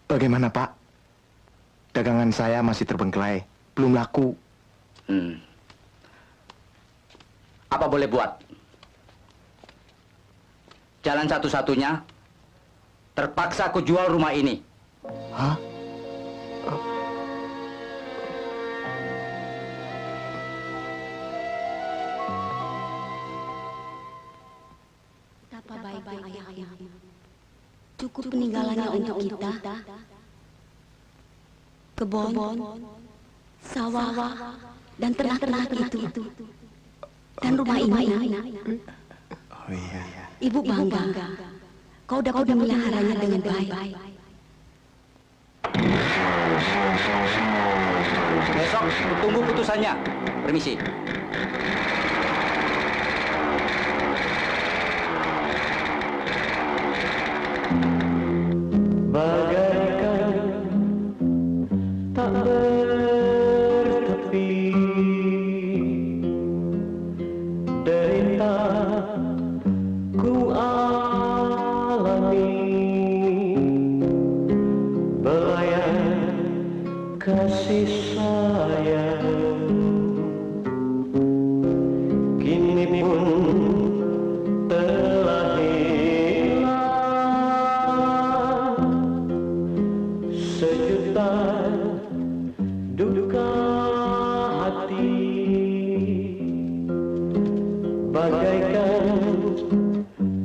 Bagaimana, Pak? Dagangan saya masih terbengkelai, belum laku. Apa boleh buat? Jalan satu-satunya, terpaksa aku jual rumah ini. Hah? Betapa baiknya ayah kamu. Cukup peninggalannya untuk kita. Kebun, sawah, dan ternak-ternak itu. Dan rumah ini. Oh iya, iya. Ibu bangga. Kau dapat memeliharanya dengan baik. Besok tunggu putusannya. Permisi. Bagaikan tak bertepi, derita ku alami, belayar kasih sayang, kini pun telah hilang sejuta duka hati, bagaikan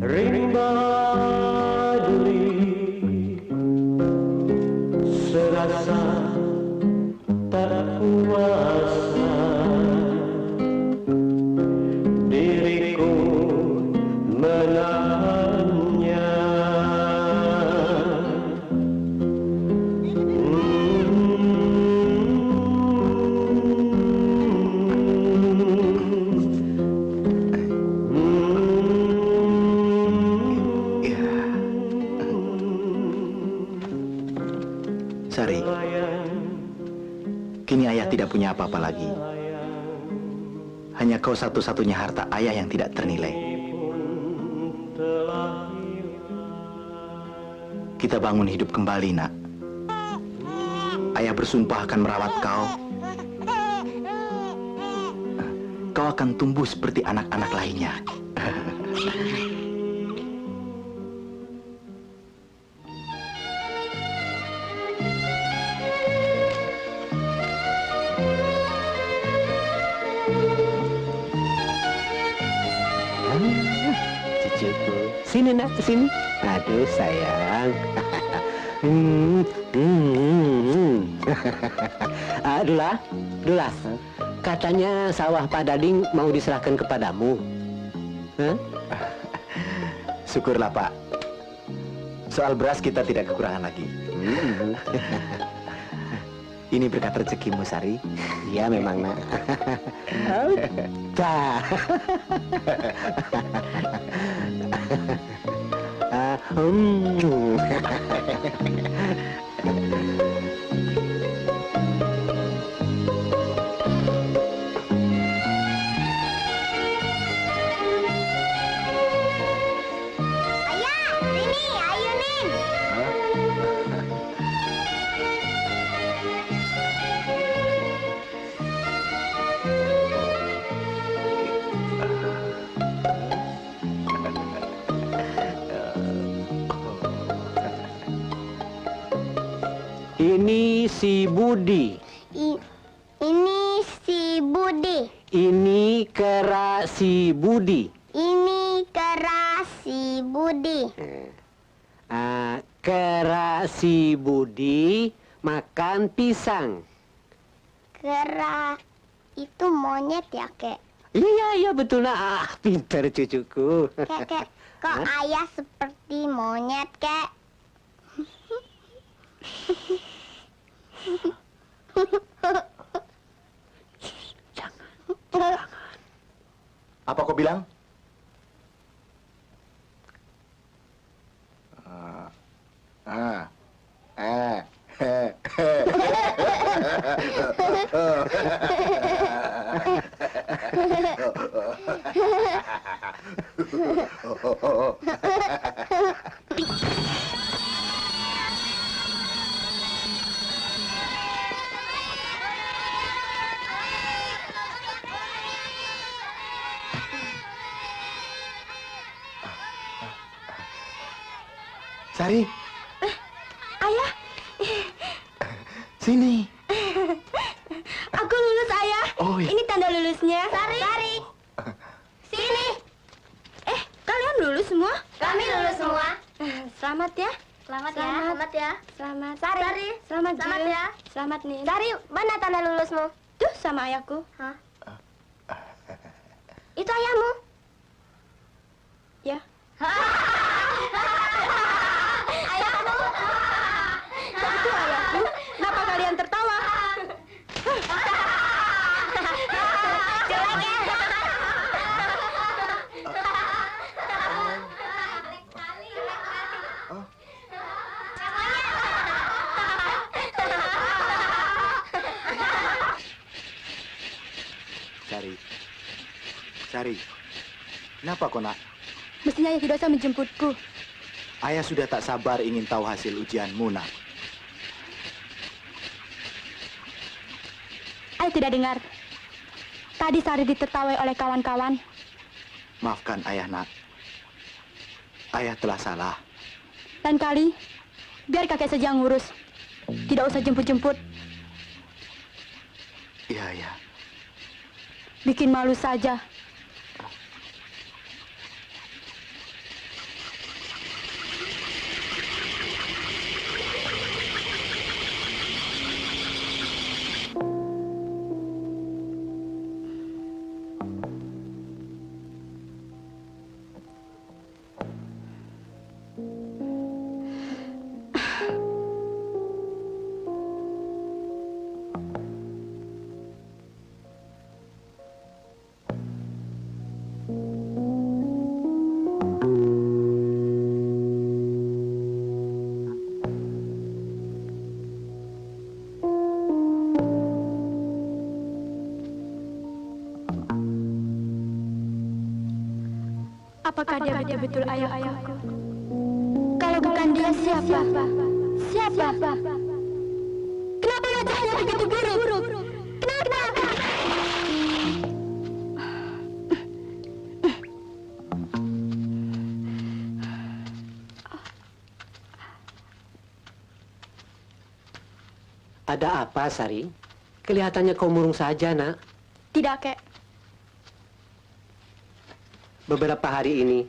rimba duri, serasa tak kuasa diriku menahannya. Sari, kini ayah tidak punya apa-apa lagi. Hanya kau satu-satunya harta ayah yang tidak ternilai. Kita bangun hidup kembali, nak. Ayah bersumpah akan merawat kau. Kau akan tumbuh seperti anak-anak lainnya. Cucuku, sini nak, sini. Aduh sayang. Dulah. Katanya sawah Pak Dading mau diserahkan kepadamu. Hah? Syukurlah, Pak. Soal beras kita tidak kekurangan lagi. Ini berkat rezekimu, Sari. Iya memang nak. Dah. Ini si Budi. Ini si Budi. Ini kera si Budi. Ini kera si Budi. Kera si Budi makan pisang. Kera itu monyet ya, Kek? Iya betul nak. Pintar cucuku. Kek, kok ayah seperti monyet, Kek? Jangan. Apa kau bilang? Sari, Ayah, sini. aku lulus, Ayah. Oh, iya. Ini tanda lulusnya. Sari. Sini. Kalian lulus semua? Kami lulus semua. Selamat ya. Selamat ya. Selamat. Sari. Selamat, Selamat Jul. ya. Selamat nih. Sari, mana tanda lulusmu? Tuh sama ayahku. Hah? Itu ayahmu. Ya. Ayahmu. Itu ayahku. Kenapa kalian tertawa? Jelek ya. Sari, kenapa kau nak? Mestinya ayah tidak usah menjemputku. Ayah sudah tak sabar ingin tahu hasil ujianmu, nak. Ayah tidak dengar. Tadi Sari ditertawai oleh kawan-kawan. Maafkan ayah, nak. Ayah telah salah. Lain kali, biar kakek saja yang ngurus. Tidak usah jemput-jemput. Iya, iya. Bikin malu saja. Apakah dia betul-betul ayahku? Kalau bukan dia, siapa? Siapa? Kenapa wajahnya begitu buruk? Kenapa? Ada apa, Sari? Kelihatannya kau murung saja, nak. Tidak, Kek. Beberapa hari ini,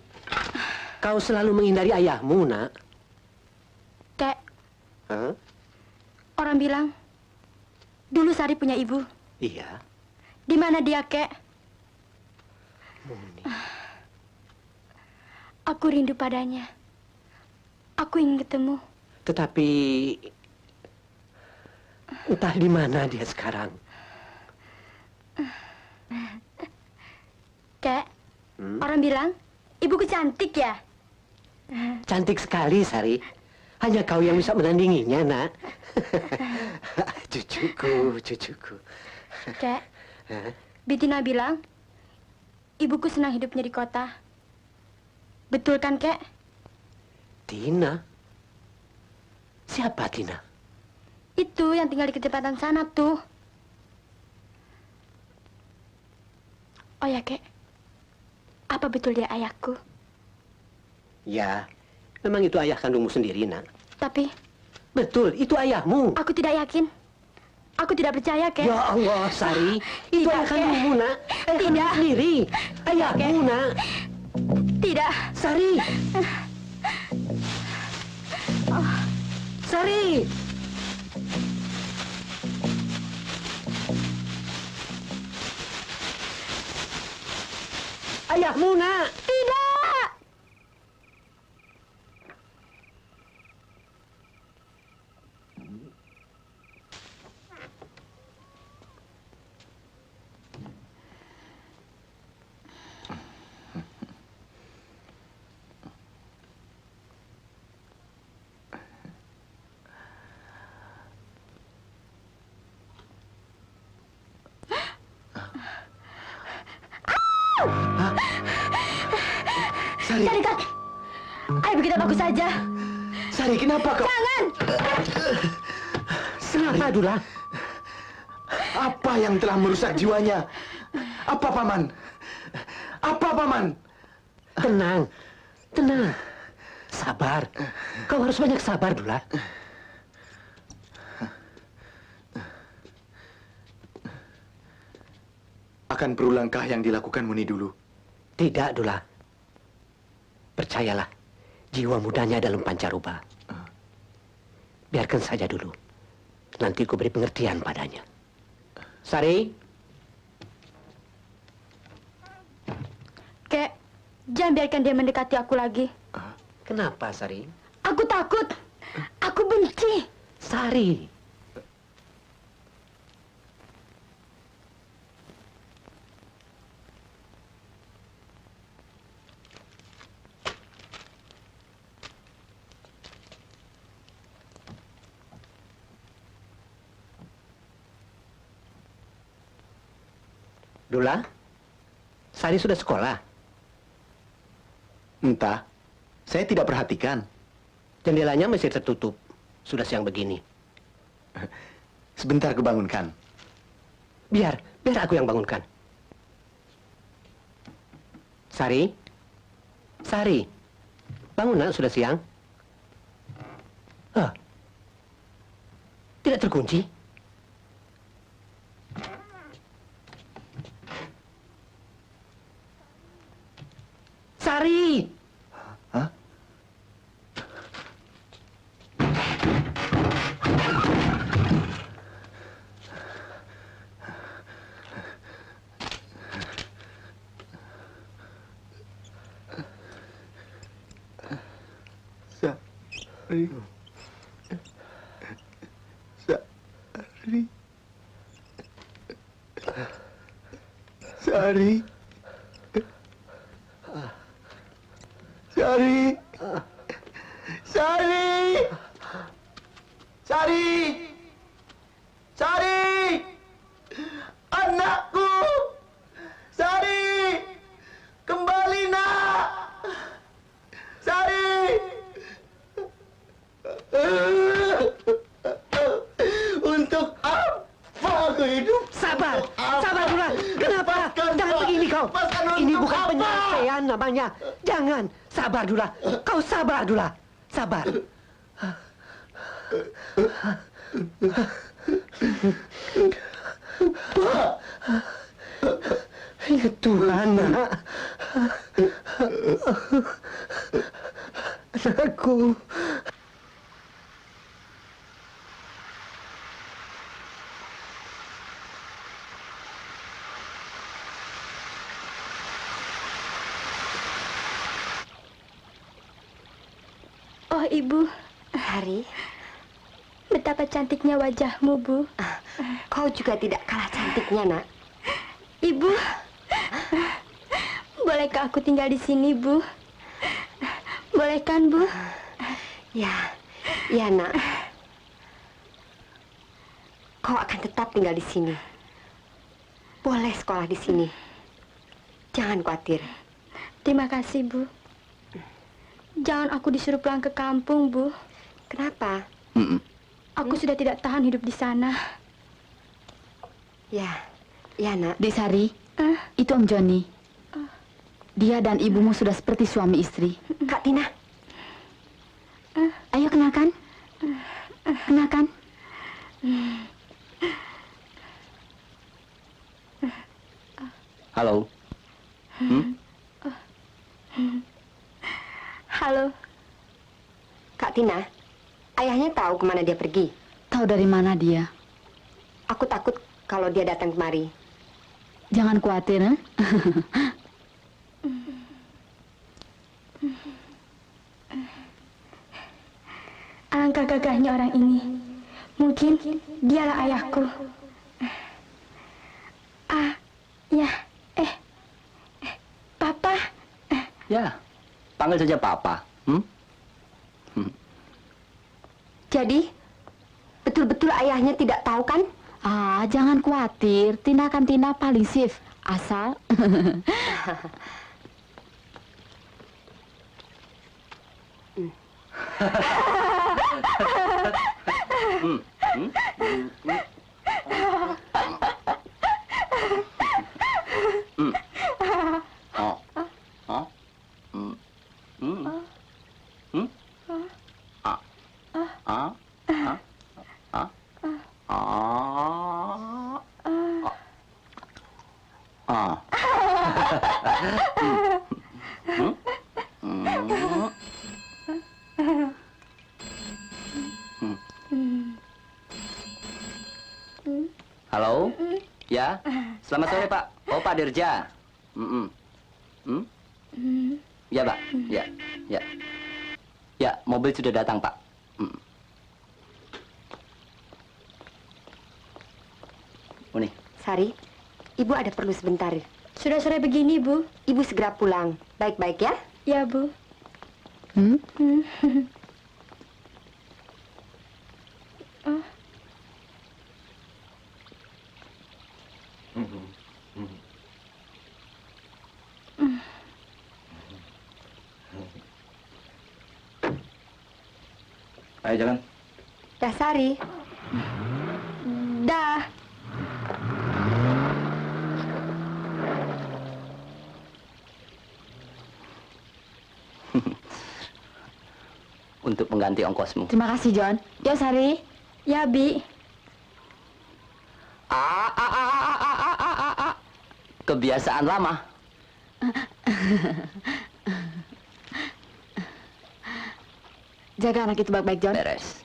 kau selalu menghindari ayahmu, nak. Kek, Hah? orang bilang, dulu Sari punya ibu. Iya. Di mana dia, Kek? Muni. Aku rindu padanya. Aku ingin ketemu. Tetapi, entah di mana dia sekarang. Kek, orang bilang, ibuku cantik ya? Cantik sekali, Sari. Hanya kau yang bisa menandinginya, nak. Cucuku. Kek, Hah? Bitina bilang, ibuku senang hidupnya di kota. Betul kan, Kek? Tina? Siapa Tina? Itu yang tinggal di kecepatan sana tuh. Oh ya, Kek. Apa betul dia ayahku? Ya, memang itu ayah kandungmu sendiri, nak. Tapi, Betul, itu ayahmu. aku tidak yakin. Aku tidak percaya, Kek. Ya Allah, Sari. Itu Tidak, ayah Kek. kandungmu, nak. Ayah kandung Tidak. sendiri. Ayahmu, Kek. nak. Tidak. Sari. Sari. Ayahmu, nak. Tidak. Sari, Jangan, Kak. Ayo begitu bagus saja. Sari, kenapa kau? Jangan. Kenapa, Dula? Apa yang telah merusak jiwanya? Apa, Paman? Apa, Paman? Tenang. Tenang. sabar. Kau harus banyak sabar, Dula. Akan berulangkah yang dilakukan Muni dulu? Tidak, Dula. Percayalah, jiwa mudanya dalam pancaroba. Biarkan saja dulu. Nanti ku beri pengertian padanya. Sari? Kek, jangan biarkan dia mendekati aku lagi. Kenapa, Sari? Aku takut. Aku benci. Sari! Dula, Sari sudah sekolah. Entah, saya tidak perhatikan. Jendelanya masih tertutup. Sudah siang begini. Sebentar kebangunkan. Biar aku yang bangunkan. Sari? Sari, bangun nak, sudah siang. Hah? Tidak terkunci? Sari! Hah? Sari. Sari. Sari. Sari. Sari. Sari. Anakku. Sari. Kembali, nak. Sari. Untuk apa aku hidup? Sabar! Sabar, Dula! Kenapa? Jangan begini kau! Ini bukan penyelesaian namanya. Jangan! Sabar, Dula! Kau sabar, Dula! Sabar! Ya Tuhan, nak! Anakku! Oh, Ibu. Hari, Betapa cantiknya wajahmu, Bu. kau juga tidak kalah cantiknya, nak. Ibu, bolehkah aku tinggal di sini, Bu? Boleh kan, Bu? Ya, ya, nak. Kau akan tetap tinggal di sini. Boleh sekolah di sini. Jangan khawatir. Terima kasih, Bu. Jangan aku disuruh pulang ke kampung, Bu. Kenapa? Aku sudah tidak tahan hidup di sana. Ya, ya, nak. Dek Sari, itu Om Joni. Dia dan ibumu sudah seperti suami istri. Kak Tina. Ayo kenalkan. Kenalkan. Halo. Halo. Kak Tina, ayahnya tahu kemana dia pergi. Tahu dari mana dia? Aku takut kalau dia datang kemari. Jangan khawatir, eh? Alangkah gagahnya orang ini. Mungkin dialah ayahku. Ya, Papa. Ya, panggil saja Papa. Jadi, betul-betul ayahnya tidak tahu kan? Jangan khawatir. Tindakan Tina paling safe. Asal. Halo? Ya? Selamat sore, Pak. Oh, Pak Dirja. Ya, Pak. Ya, ya. Ya, mobil sudah datang, Pak. Ini. Sari, Ibu ada perlu sebentar. Sudah sore begini, Bu. Ibu segera pulang. Baik-baik ya. Ya, Bu. Ayo jalan. Dah, Sari. Dah. Untuk mengganti ongkosmu. Terima kasih, John. Ya, Sari. Ya, Bi. Kebiasaan lama. Jaga anak itu baik-baik, John. Beres.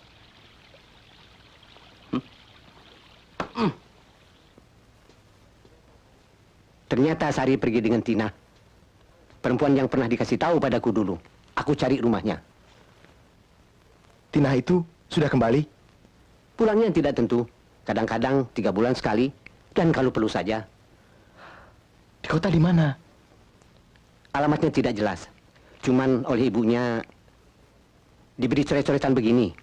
Ternyata Sari pergi dengan Tina. Perempuan yang pernah dikasih tahu padaku dulu. Aku cari rumahnya. Tina itu sudah kembali? Pulangnya tidak tentu. Kadang-kadang 3 bulan sekali. Dan kalau perlu saja. Di kota di mana? Alamatnya tidak jelas. Cuman oleh ibunya diberi coret-coretan begini.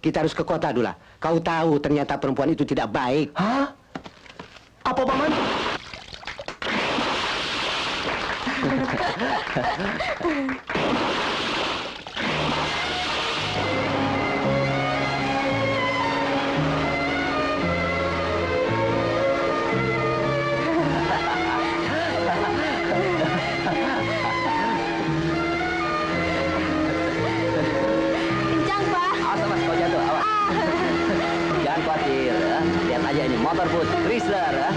Kita harus ke kota dulu. Kau tahu ternyata perempuan itu tidak baik. Hah? Apa, Paman? Kencang, Pak. Awas, awas, kau jatuh, awas. Jangan khawatir, ya. Lihat aja ini, motor boot, Chrysler, ya.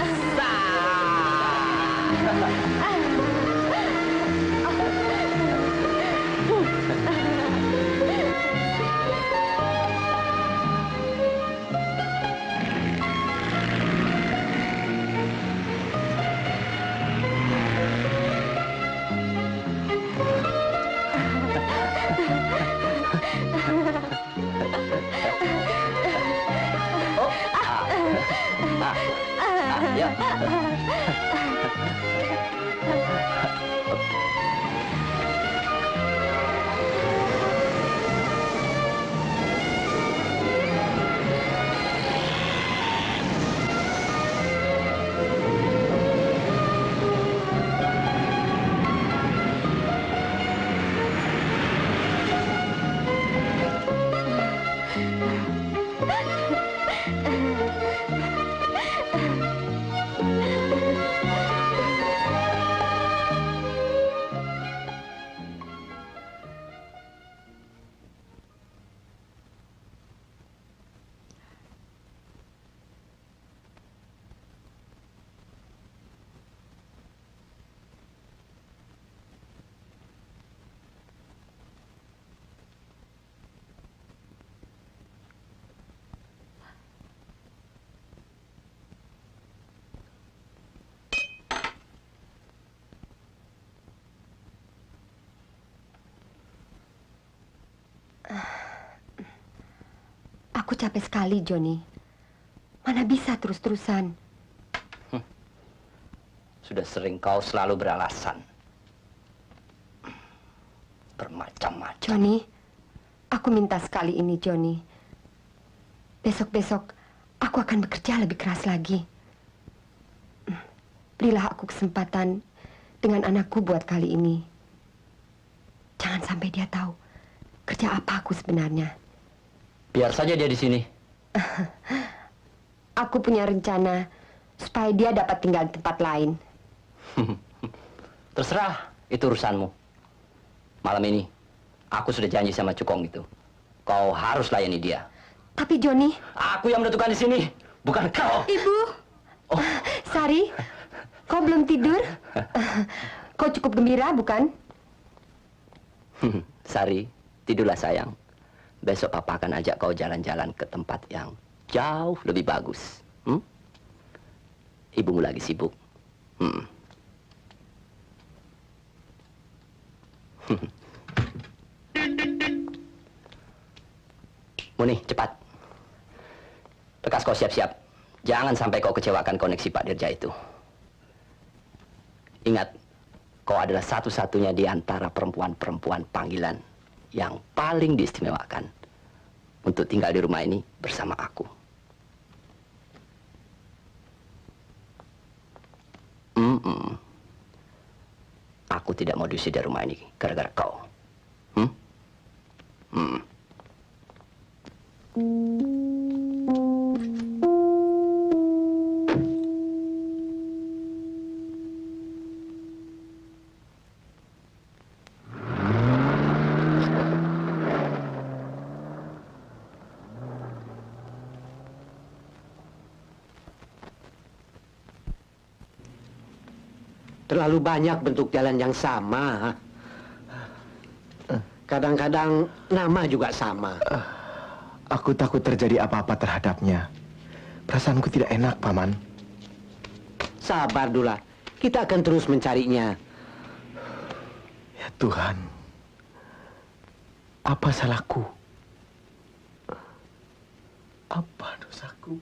Ya. Aku capek sekali, Johnny. Mana bisa terus-terusan. Sudah sering kau selalu beralasan. Bermacam-macam. Johnny, aku minta sekali ini, Johnny. Besok-besok aku akan bekerja lebih keras lagi. Berilah aku kesempatan dengan anakku buat kali ini. Jangan sampai dia tahu kerja apa aku sebenarnya. Biar saja dia di sini. Aku punya rencana supaya dia dapat tinggal di tempat lain. Terserah, itu urusanmu. Malam ini, aku sudah janji sama Cukong itu. Kau harus layani dia. Tapi Johnny... Aku yang menentukan di sini, bukan kau. Ibu! Oh. Sari, kau belum tidur? Kau cukup gembira, bukan? Sari, tidurlah sayang. Besok papa akan ajak kau jalan-jalan ke tempat yang jauh lebih bagus. Ibumu lagi sibuk. Muni, cepat. Lekas kau siap-siap. Jangan sampai kau kecewakan koneksi Pak Dirja itu. Ingat, kau adalah satu-satunya di antara perempuan-perempuan panggilan yang paling diistimewakan untuk tinggal di rumah ini bersama aku. Aku tidak mau diusir dari rumah ini gara-gara kau. Terlalu banyak bentuk jalan yang sama. Kadang-kadang nama juga sama. Aku takut terjadi apa-apa terhadapnya. Perasaanku tidak enak, Paman. Sabar, Dula. Kita akan terus mencarinya. Ya Tuhan, apa salahku? Apa dosaku?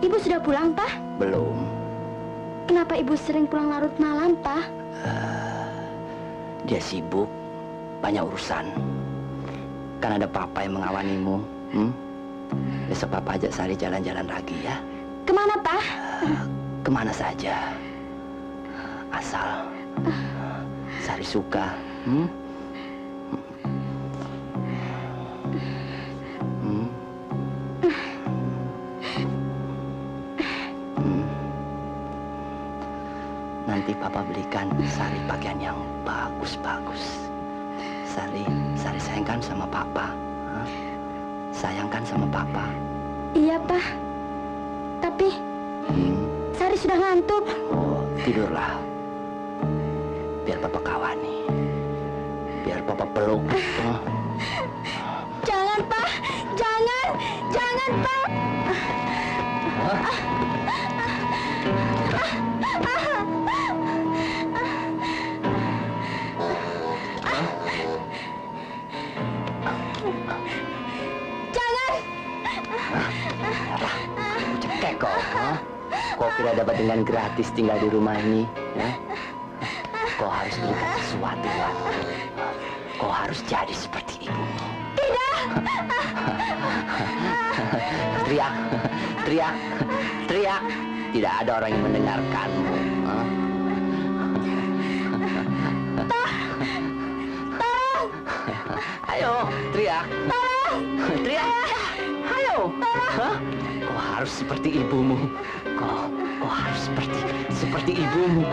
Ibu sudah pulang, Pak? Belum. Kenapa Ibu sering pulang larut malam, Pak? Dia sibuk, banyak urusan. Kan ada papa yang mengawanimu. Besok papa ajak Sari jalan-jalan lagi ya. Kemana, Pak? Kemana saja. Asal Sari suka. Nanti papa belikan Sari pakaian yang bagus-bagus. Sari sayangkan sama papa. Sayangkan sama papa. Iya, Pak. Tapi Sari sudah ngantuk. Oh, tidurlah. Biar papa kawani. Biar papa peluk. Jangan, Pak. Jangan. Jangan, Pak. Cekek kau. Kau kira dapat dengan gratis tinggal di rumah ini? Ya? Kau harus berikan sesuatu buatku. Kau harus jadi seperti ibu. Tidak. Teriak, teriak, teriak. Tidak ada orang yang mendengarkanmu. Tolong. Ayo, teriak. Tolong. Teriak. Ayo. Kau harus seperti ibumu. Kau harus seperti ibumu.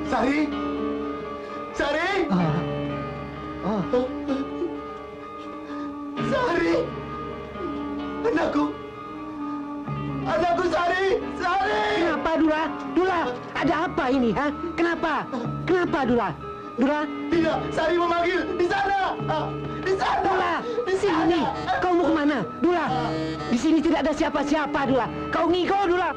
Sari! Sari! Sari! Anakku! Anakku Sari! Sari! Kenapa, Dula? Dula, ada apa ini, ha? Kenapa? Kenapa, Dula? Dula? Tidak, Sari memanggil di sana! Di sana! Dula, Di sini. Kau mau kemana? Dula, di sini tidak ada siapa-siapa, Dula. Kau ngigo, Dula.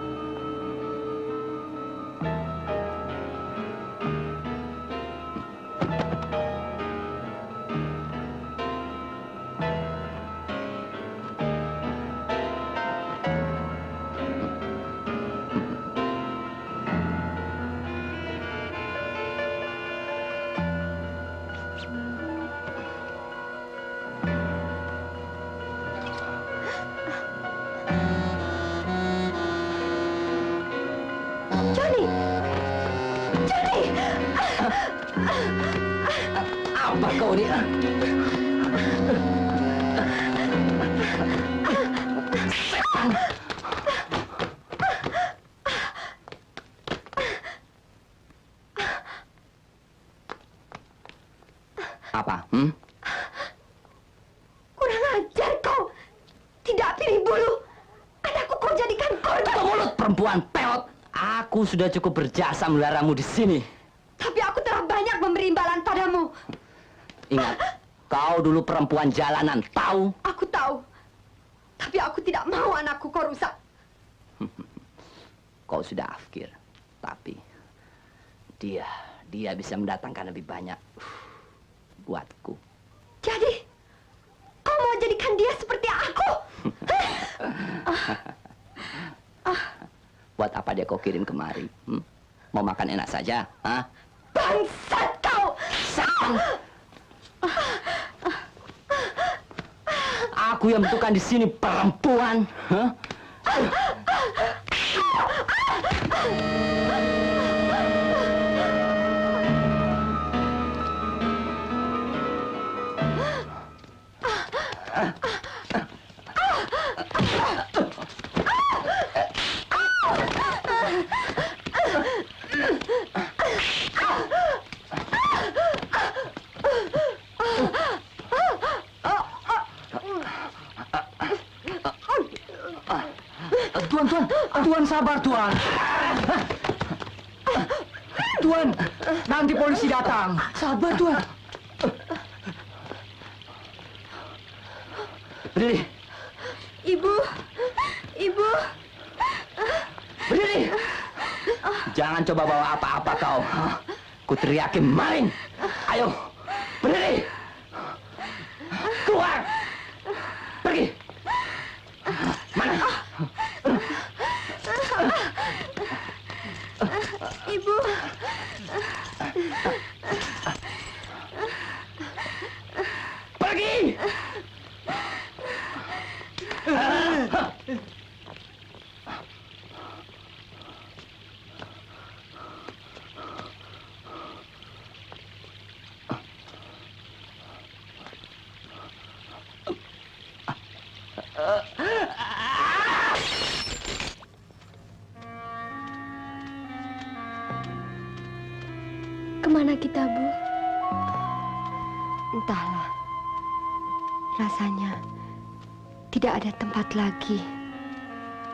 Johnny! Johnny! Apa kau ini? Apa? Kurang ajar kau! Tidak pilih bulu! Anakku kau jadikan korban! Tutup mulut, perempuan peot! Aku sudah cukup berjasa melarangmu di sini. Tapi aku telah banyak memberi imbalan padamu. Ingat, kau dulu perempuan jalanan, tahu? Aku tahu. Tapi aku tidak mau anakku kau rusak. Kau sudah afkir, tapi dia bisa mendatangkan lebih banyak buatku. Jadi, kau mau jadikan dia seperti aku? Buat apa dia kau kirim kemari? Mau makan enak saja? Hah? Bangsat kau! Aku yang bentukan di sini perempuan. Hah? Tuan sabar, Tuan. Tuan, nanti polisi datang. Sabar, Tuan. Berdiri, Ibu! Ibu! berdiri. Jangan coba bawa apa-apa kau. Ku teriakin maling. Ayo, berdiri. Keluar. Pergi. Mana? Ibu! Pergi. Kemana kita, Bu? Entahlah. Rasanya tidak ada tempat lagi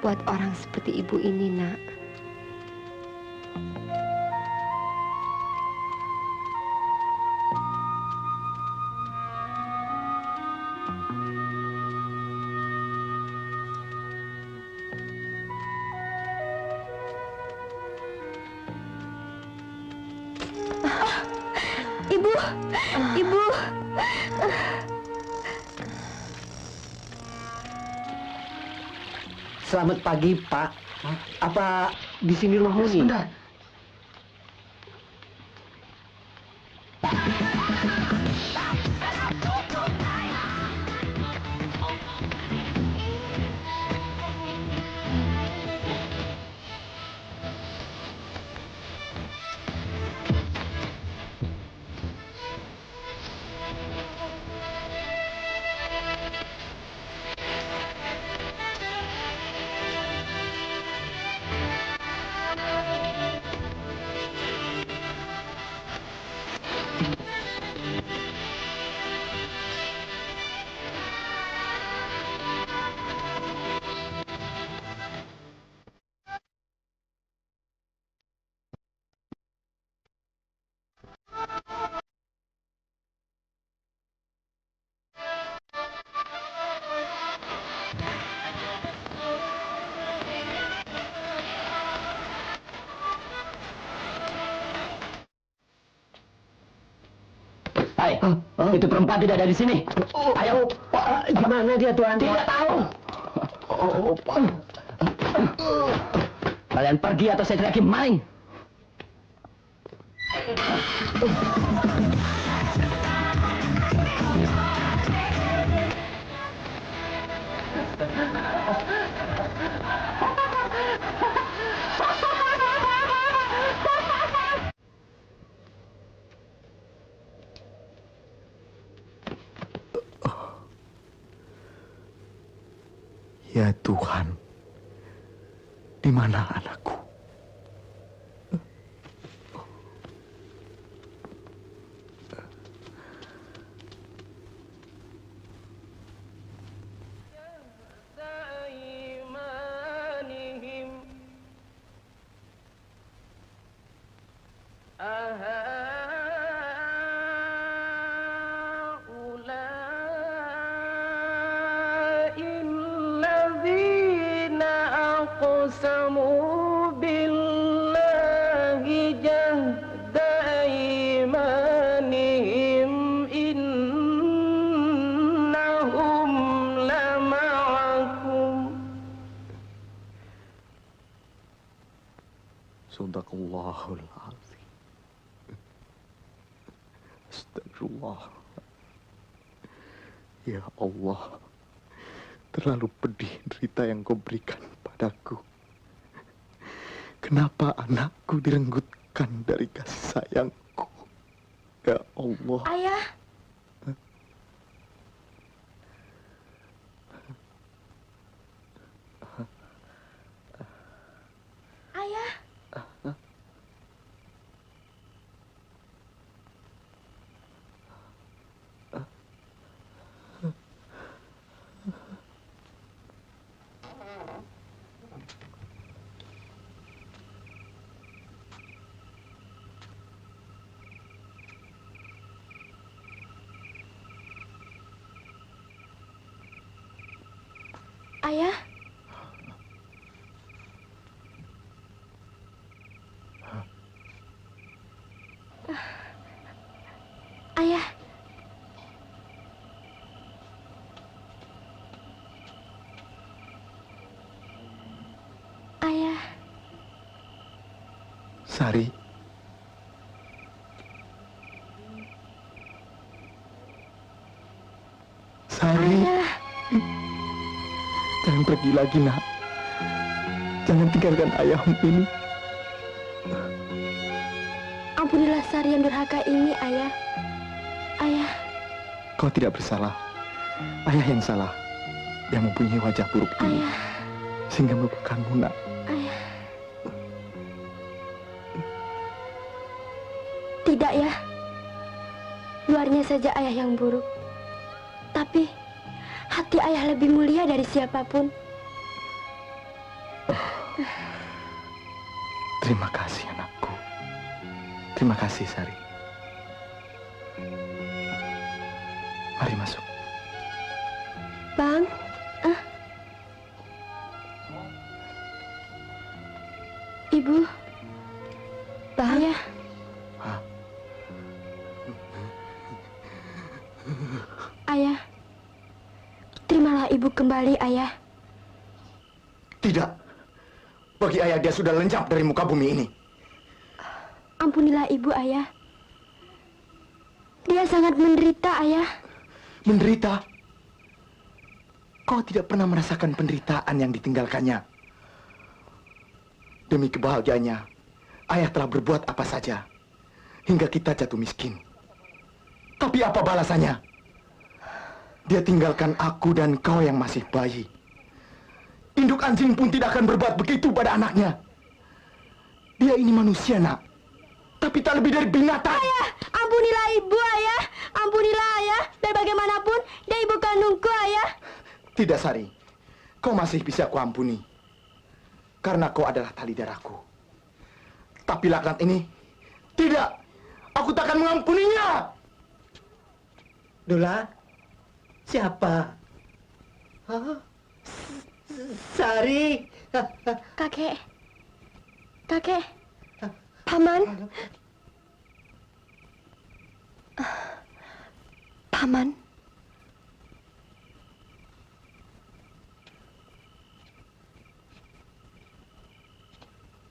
buat orang seperti ibu ini, Nak. Ibu! Ibu! Selamat pagi, Pak. Apa di sini rumah Muni? Sebentar. Itu perempuan tidak ada di sini. Ayo. Gimana dia, Tuan? Tidak tahu. Kalian pergi atau saya teriaki maling. Ya Tuhan, di mana anakku? Sadaqallahul azim. Astagfirullah. Ya Allah, terlalu pedih derita yang kau berikan padaku. Kenapa anakku direnggutkan dari kasih sayangku? Ya Allah. Ayah. Ayah. Ayah. Ayah. Ayah. Sari. Sari. Ayah. Jangan pergi lagi, nak. Jangan tinggalkan ayahmu ini. Ampunilah Sari yang durhaka ini, Ayah. Ayah. Kau tidak bersalah. Ayah yang salah. Yang mempunyai wajah buruk ini. Ayah. Sehingga melupakanmu, nak. Ayah. Tidak ya. Luarnya saja ayah yang buruk. Tapi hati ayah lebih mulia dari siapapun. Terima kasih, anakku. Terima kasih, Sari. Mari masuk. Bang. Ibu. Bang. Ayah. Ayah. Terimalah ibu kembali, Ayah. Tidak. Bagi ayah dia sudah lenyap dari muka bumi ini. Ampunilah ibu, Ayah. Dia sangat menderita, Ayah. Menderita? Kau tidak pernah merasakan penderitaan yang ditinggalkannya. Demi kebahagiaannya, ayah telah berbuat apa saja. Hingga kita jatuh miskin. Tapi apa balasannya? Dia tinggalkan aku dan kau yang masih bayi. Induk anjing pun tidak akan berbuat begitu pada anaknya. Dia ini manusia, nak. Tapi tak lebih dari binatang. Ayah, ampunilah ibu, Ayah. Ampunilah ayah. Biar bagaimanapun, dia ibu kandungku, Ayah. Tidak, Sari. Kau masih bisa kuampuni. Karena kau adalah tali darahku. Tapi laknat ini, tidak. Aku takkan mengampuninya. Dula? Siapa? Hah? Sari? Kakek. Kakek. Paman. Paman,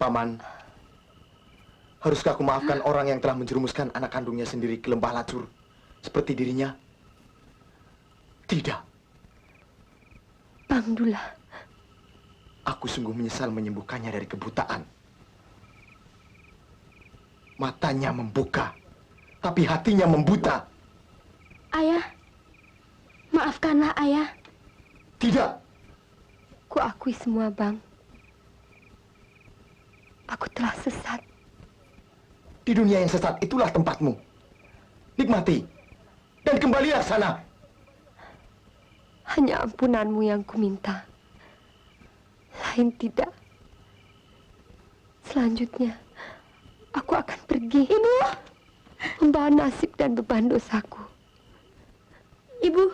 Paman, haruskah aku maafkan orang yang telah menjerumuskan anak kandungnya sendiri ke lembah lacur seperti dirinya? Tidak. Bang Dula. Aku sungguh menyesal menyembuhkannya dari kebutaan. Matanya membuka, tapi hatinya membuta. Ayah, maafkanlah ayah. Tidak. Kuakui semua, Bang. Aku telah sesat. Di dunia yang sesat itulah tempatmu. Nikmati. Dan kembalilah sana. Hanya ampunanmu yang kuminta. Lain tidak. Selanjutnya, aku akan pergi. Ibu! Membawa nasib dan beban dosaku. Ibu,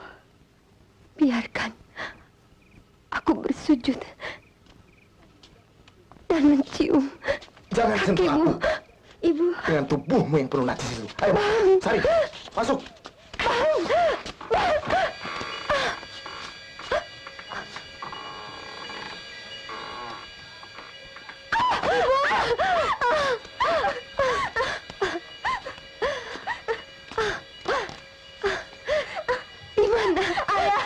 biarkan aku bersujud dan mencium Jangan sentuh kakimu. aku. Ibu. Dengan tubuhmu yang penuh najis itu. Ayo, Sari, masuk. Di mana? Ayah.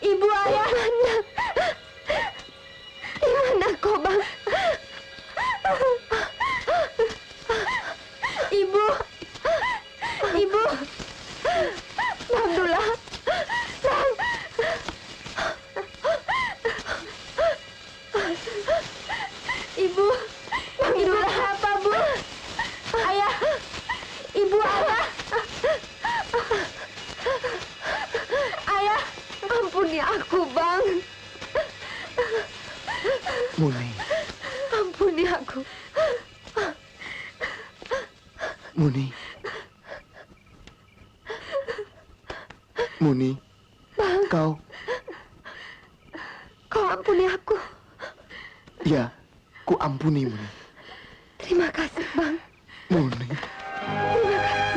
Ibu, ayah. Di mana kau, Bang? Ibu. Ibu. Alhamdulillah. Bang. Ibu. Ibu kenapa, Bu? Ayah. Ibu, ayah. Ayah, ampuni aku, Bang. Muni, Ampuni aku. Muni. Muni, kau. Kau ampuni aku. Ya, ku ampuni, Muni. Terima kasih, Bang. Muni. Terima kasih.